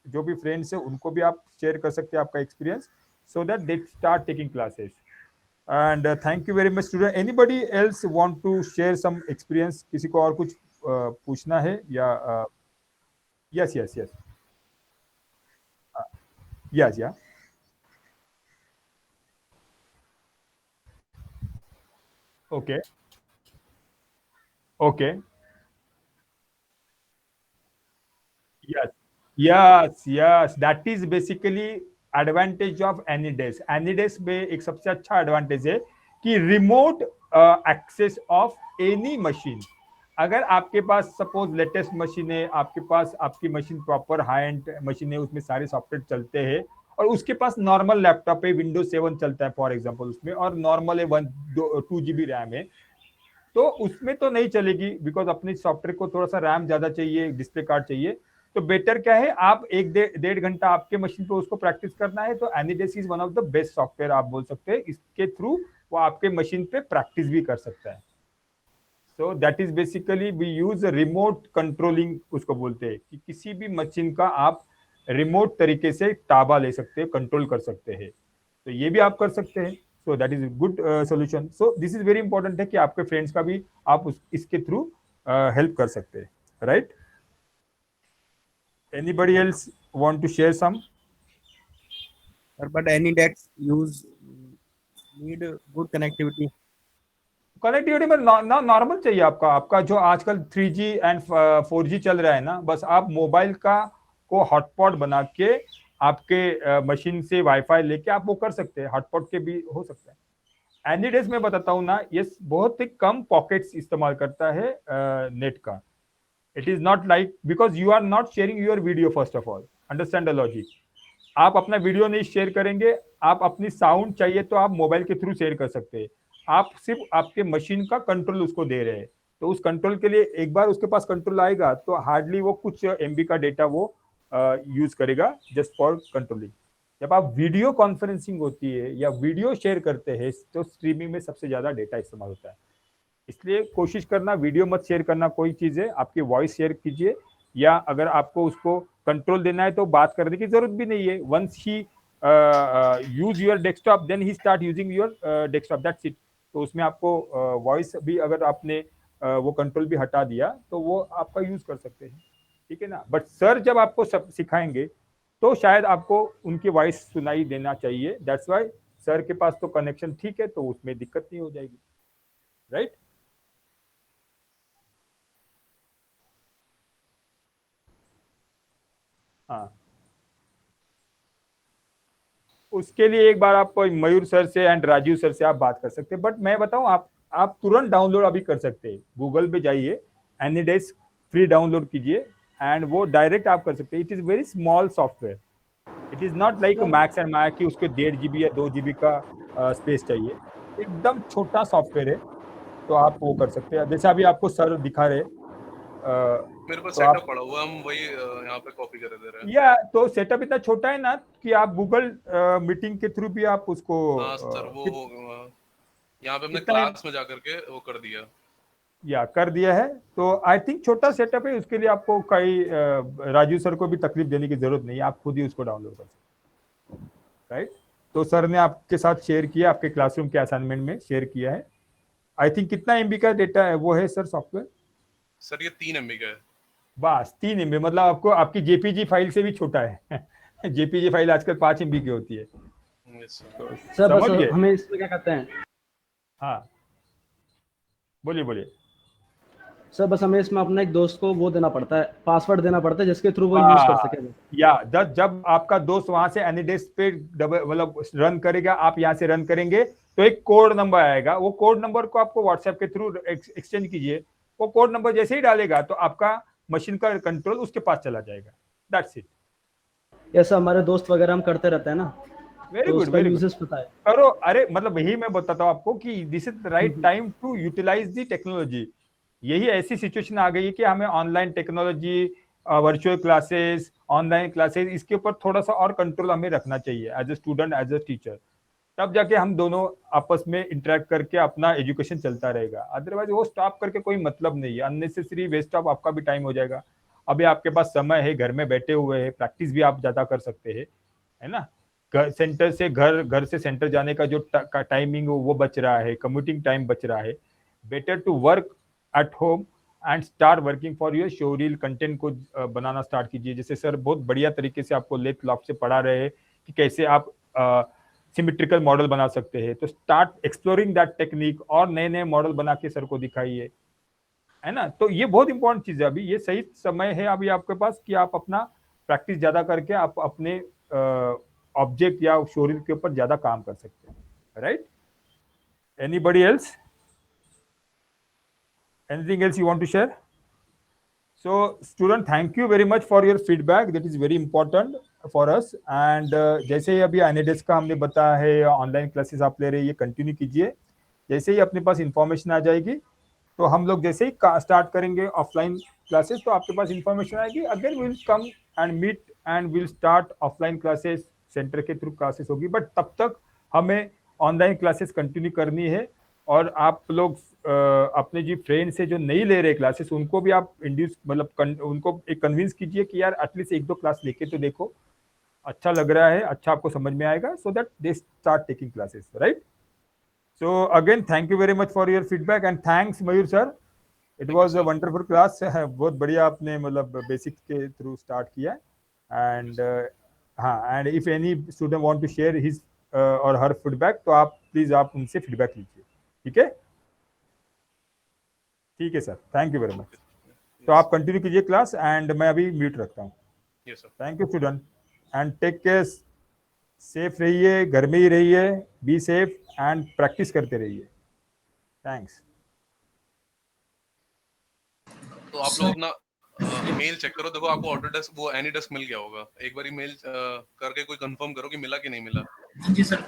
जो भी फ्रेंड्स है उनको भी आप शेयर कर सकते हैं आपका experience, so that they start taking classes. And thank you very much student. Anybody else want to share some experience? किसी को और कुछ पूछना है या yes yeah okay yes that is basically advantage of AnyDesk. AnyDesk में एक सबसे अच्छा एडवांटेज है कि remote access of any machine. अगर आपके पास सपोज लेटेस्ट मशीन है, आपके पास आपकी machine proper high and machine है, उसमें सारे सॉफ्टवेयर चलते हैं, और उसके पास नॉर्मल लैपटॉप है, विंडोज 7 चलता है फॉर एग्जांपल उसमें, और नॉर्मल है 2 GB रैम है, तो उसमें तो नहीं चलेगी बिकॉज अपने सॉफ्टवेयर को थोड़ा सा रैम ज्यादा चाहिए, डिस्प्ले कार्ड चाहिए। तो बेटर क्या है, आप 1-1.5 घंटा आपके मशीन पे उसको प्रैक्टिस करना है तो AnyDesk is one of the best software आप बोल सकते हैं, इसके थ्रू वो आपके मशीन पे प्रैक्टिस भी कर सकता है। So that is basically we use remote controlling, उसको बोलते हैं कि किसी भी मशीन का आप रिमोट तरीके से ताबा ले सकते हैं, कंट्रोल कर सकते हैं। तो ये भी आप कर सकते हैं। सो that is good solution. So this is very important है कि आपके फ्रेंड्स का भी आप इसके थ्रू हेल्प कर सकते हैं, right? Anybody else want to share some? But any that use need good connectivity. Connectivity में नॉर्मल चाहिए आपका जो आजकल 3G एंड 4G चल रहा है ना, बस आप मोबाइल का को हॉटस्पॉट बना के आपके मशीन से वाईफाई लेके आप वो कर सकते हैं। हॉटस्पॉट के भी हो सकता है। एनीडेस में बताता हूँ ना, ये बहुत ही कम पॉकेट्स इस्तेमाल करता है नेट का। It is not like, because you are not sharing your video. First of all understand the logic. आप अपना वीडियो नहीं शेयर करेंगे, आप अपनी साउंड चाहिए तो आप मोबाइल के थ्रू शेयर कर सकते हैं। आप सिर्फ आपके मशीन का कंट्रोल उसको दे रहे हैं, तो उस कंट्रोल के लिए एक बार उसके पास कंट्रोल आएगा तो हार्डली वो कुछ MB का डेटा वो यूज करेगा जस्ट फॉर कंट्रोलिंग। जब आप वीडियो कॉन्फ्रेंसिंग होती है या वीडियो शेयर करते हैं तो स्ट्रीमिंग में सबसे ज्यादा डेटा इस्तेमाल होता है। इसलिए कोशिश करना वीडियो मत शेयर करना, कोई चीज है आपकी वॉइस शेयर कीजिए, या अगर आपको उसको कंट्रोल देना है तो बात करने की जरूरत भी नहीं है। वंस ही यूज योर डेस्कटॉप देन ही start using your desktop, that's it. तो उसमें आपको वॉइस भी अगर आपने वो कंट्रोल भी हटा दिया तो वो आपका यूज कर सकते हैं, ठीक है ना। बट सर जब आपको सब सिखाएंगे तो शायद आपको उनकी वॉइस सुनाई देना चाहिए। दैट्स वाई सर के पास तो कनेक्शन ठीक है, तो उसमें दिक्कत नहीं हो जाएगी, राइट? हाँ, उसके लिए एक बार आप मयूर सर से एंड राजीव सर से आप बात कर सकते हैं। बट मैं बताऊं, आप तुरंत डाउनलोड अभी कर सकते हैं। गूगल पे जाइए, एनीडेस्क फ्री डाउनलोड कीजिए एंड वो डायरेक्ट आप कर सकते हैं। It is very small software. It is not like Max and Mac कि उसके 1.5 GB या 2 GB का स्पेस चाहिए। एकदम छोटा सॉफ्टवेयर है, तो आप वो कर सकते हैं। जैसे अभी आपको सर दिखा रहे, मेरे पास तो सेटअप पड़ा हुआ है, हम वही यहाँ पे कॉपी कर दे रहे हैं। या तो सेटअप इतना छोटा है ना कि आप गूगल मीटिंग के थ्रू भी आप उसको हाँ सर, वो यहाँ पे हमने कितना क्लास में जाकर के वो कर दिया या कर दिया है। तो आई थिंक छोटा सेटअप है, उसके लिए आपको कई राजू सर को भी तकलीफ देने की जरूरत नहीं है, आप खुद ही उसको डाउनलोड कर सकते हैं, राइट? तो सर ने आपके साथ शेयर किया, आपके क्लासरूम के असाइनमेंट में शेयर किया है। आई थिंक कितना MB का डेटा है वो है सर सॉफ्टवेयर? सर ये 3 MB का है। बस 3 MB, मतलब आपको आपकी JPG फाइल से भी छोटा है। JPG फाइल आजकल 5 MB की होती है। तो सर समझ गए? बस हमें इसमें क्या कहते हैं, हाँ बोलिए। सर बस हमें इसमें अपने एक दोस्त को वो देना पड़ता है, पासवर्ड देना पड़ता है जिसके थ्रू वो यूज कर सके। या जब आपका दोस्त वहां से एनीडेस्क पे मतलब रन करेगा, आप यहाँ से रन करेंगे तो एक कोड नंबर आएगा। वो कोड नंबर को आपको व्हाट्सएप के थ्रू एक्सचेंज कीजिए। वो कोड नंबर जैसे ही डालेगा तो आपका मशीन का कंट्रोल उसके पास चला जाएगा। That's it. ऐसा हमारे दोस्त वगैरह हम करते रहते हैं ना, वेरी तो गुड, उसका वेरी यूजेस गुड। पता है। करो, अरे मतलब यही मैं बताता हूँ आपको कि this is the right time to utilise the technology. यही ऐसी सिचुएशन आ गई है कि हमें online technology, virtual classes, online classes, इसके ऊपर थोड़ा सा और कंट्रोल हमें रखना चाहिए as a student, as a teacher. तब जाके हम दोनों आपस में इंटरेक्ट करके अपना एजुकेशन चलता रहेगा। अदरवाइज वो स्टॉप करके कोई मतलब नहीं है, अननेसेसरी वेस्ट ऑफ आपका भी टाइम हो जाएगा। अभी आपके पास समय है, घर में बैठे हुए हैं, प्रैक्टिस भी आप ज्यादा कर सकते हैं, है ना। सेंटर से घर से सेंटर जाने का जो टाइमिंग वो बच रहा है, कम्यूटिंग टाइम बच रहा है। Better to work at home and start working for your showreel content को बनाना स्टार्ट कीजिए। जैसे सर बहुत बढ़िया तरीके से आपको लेथ लॉक से पढ़ा रहे हैं कि कैसे आप सिमेट्रिकल मॉडल बना सकते हैं। तो स्टार्ट एक्सप्लोरिंग दैट टेक्निक और नए नए मॉडल बना के सर को दिखाइए, है ना। तो ये बहुत इंपॉर्टेंट चीज है। अभी ये सही समय है अभी आपके पास कि आप अपना प्रैक्टिस ज्यादा करके आप अपने ऑब्जेक्ट या शोरील के ऊपर ज्यादा काम कर सकते हैं, right? Anybody else? Anything else you want to share? So student, thank you very much for your feedback. That is very important for us. And जैसे ही अभी एनीडेस्क का हमने बताया है, ऑनलाइन क्लासेस आप ले रहे हैं, ये कंटिन्यू कीजिए। जैसे ही अपने पास इंफॉर्मेशन आ जाएगी तो हम लोग जैसे ही स्टार्ट करेंगे ऑफलाइन क्लासेस तो आपके पास इंफॉर्मेशन आएगी। Again will come and meet and will start offline classes, centre के थ्रू क्लासेस होगी। बट तब तक हमें ऑनलाइन क्लासेस कंटिन्यू करनी है और आप लोग अपने जी फ्रेंड से जो नहीं ले रहे क्लासेस उनको भी आप इंड्यूस मतलब उनको एक कन्विंस कीजिए कि यार एटलीस्ट एक दो क्लास लेके तो देखो, अच्छा लग रहा है, अच्छा आपको समझ में आएगा, so that they start taking classes, right? So again thank you very much for your feedback and thanks Mayur sir, it was a wonderful class. बहुत बढ़िया आपने मतलब बेसिक के थ्रू स्टार्ट किया एंड हाँ, and if any student want to share his or her feedback तो आप please आप उनसे फीडबैक लीजिए, ठीक है? ठीक है sir, thank you very much. तो आप कंटिन्यू कीजिए क्लास एंड मैं अभी म्यूट रखता हूँ। Yes sir. Thank you student and take care, safe रहिए, घर में ही रहिए, बी सेफ एंड प्रैक्टिस करते रहिए। थैंक्स। तो आप लोग अपना मेल चेक करो, देखो आपको ऑटोडेस्क वो एनी डेस्क मिल गया होगा, एक बार ईमेल करके कोई कंफर्म करो कि मिला कि नहीं मिला। जी सर,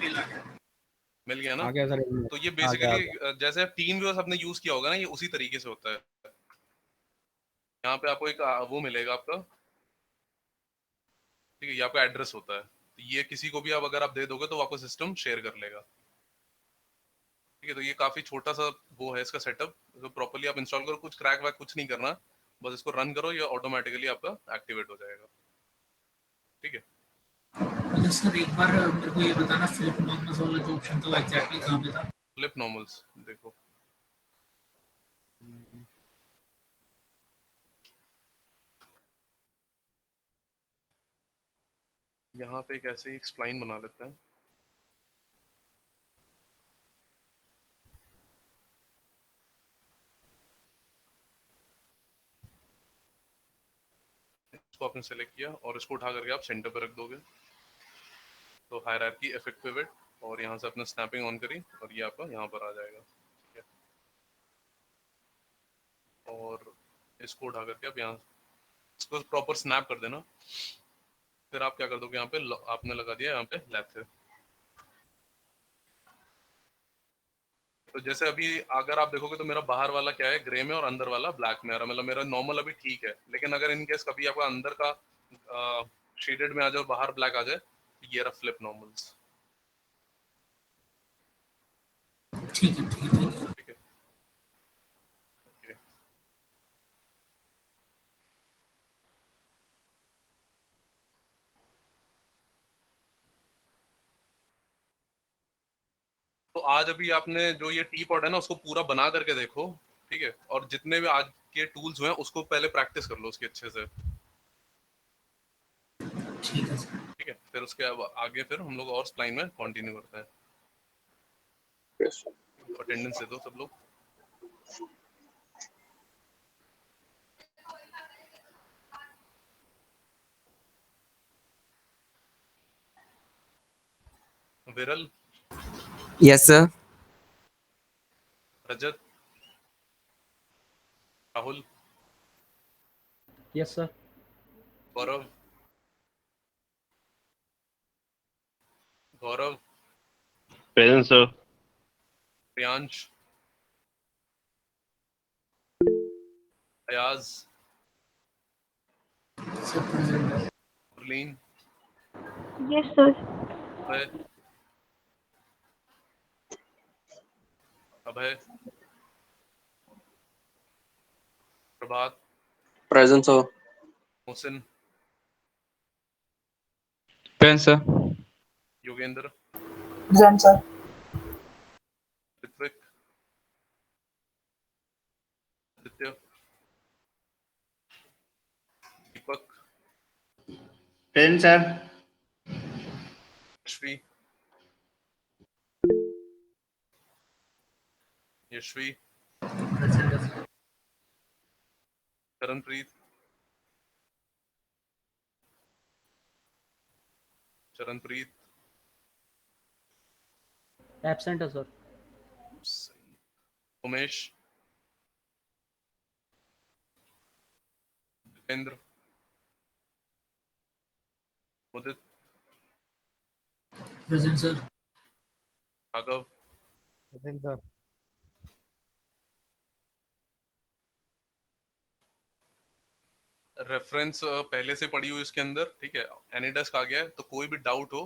मिल गया ना? आ गया सर, तो ये आ बेसिकली गया। जैसे टीम व्यूअर्स आपने यूज किया होगा ना, ये उसी तरीके से होता है। यहाँ पे आपको एक वो मिलेगा आपका, ठीक है, ये आपका एड्रेस होता है, तो ये किसी को भी आप अगर आप दे दोगे तो आपको सिस्टम शेयर कर लेगा, ठीक है। तो ये काफी छोटा सा वो है इसका सेटअप, तो प्रॉपर्ली आप इंस्टॉल करो, कुछ क्रैक वैक कुछ नहीं करना, बस इसको रन करो, ये ऑटोमेटिकली आपका एक्टिवेट हो जाएगा, ठीक है। अच्छा सर, एक बार मेरे को ये बताना, फ्लिप नॉर्मल्स वाला जो ऑप्शन था वो एग्जैक्टली कहाँ पे था? फ्लिप नॉर्मल्स देखो, यहाँ पे एक ऐसे ही एक्सप्लाइन बना लेते हैं। इसको आपने सेलेक्ट किया और इसको उठा करके आप सेंटर पे रख दोगे, तो हायरार्की इफेक्ट पिवट, और यहाँ से अपने स्नैपिंग ऑन करी और ये आपका यहाँ पर आ जाएगा, ठीक है। और इसको उठा करके आप यहाँ इसको प्रॉपर स्नैप कर देना, फिर आप क्या कर दोगे, यहाँ पे आपने लगा दिया यहाँ पे लैब से। तो जैसे अभी अगर आप देखोगे तो मेरा बाहर वाला क्या है, ग्रे में, और अंदर वाला ब्लैक में आ रहा है, मतलब मेरा नॉर्मल अभी ठीक है, लेकिन अगर इन केस कभी आपका अंदर का शेडेड में आ जाए और बाहर ब्लैक आ जाए, ये रहा फ्लिप नॉर्मल्स, ठीक है, ठीक है, ठीक है। Okay. तो आज अभी आपने जो ये टी पॉट है ना, उसको पूरा बना करके देखो, ठीक है, और जितने भी आज के टूल्स हुए हैं उसको पहले प्रैक्टिस कर लो उसके अच्छे से, ठीक है सर। ठीक है। फिर उसके आगे फिर हम लोग और स्प्लाइन में कंटिन्यू करते हैं। Yes, sir. अटेंडेंस दे दो सब लोग। Viral, yes sir. Rajat, Rahul, yes sir. Gaurav, Gaurav, present sir. Priyansh, Ayaz, Murleen, yes sir. Abhay, Abhay, Prabhat, Present, sir. Mohsin, present sir. Yogendra, present sir. Ritvik, Aditya, Deepak, present sir. Yashvi, Yashvi, Charanpreet, Charanpreet, absent है sir. Umesh, Dipendra, Udit, present sir. Raghav, present sir. Reference पहले से पड़ी हुई इसके अंदर, ठीक है। एनीडेस्क आ गया है, तो कोई भी डाउट हो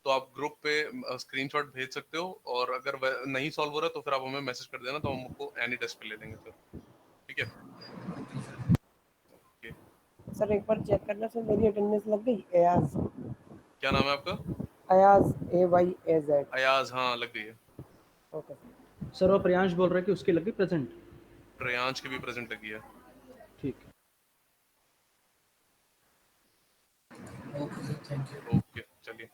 तो आप ग्रुप पे स्क्रीनशॉट भेज सकते हो, और अगर नहीं सॉल्व हो रहा तो फिर आप हमें मैसेज कर देना, तो हम आपको एनी टेस्ट पे ले लेंगे फिर, ठीक है? ओके, सर एक बार चेक करना सर, मेरी अटेंडेंस लग गई। अयाज, क्या नाम है आपका? अयाज, AYAZ। अयाज, हाँ लग गई है। ओके सर वो प्रियांश बोल रहा है कि उसकी लगी प्रेजेंट। प्रियांश की भी प्रेजेंट लगी है। ठीक है। Okay thank you. ओके चलिए।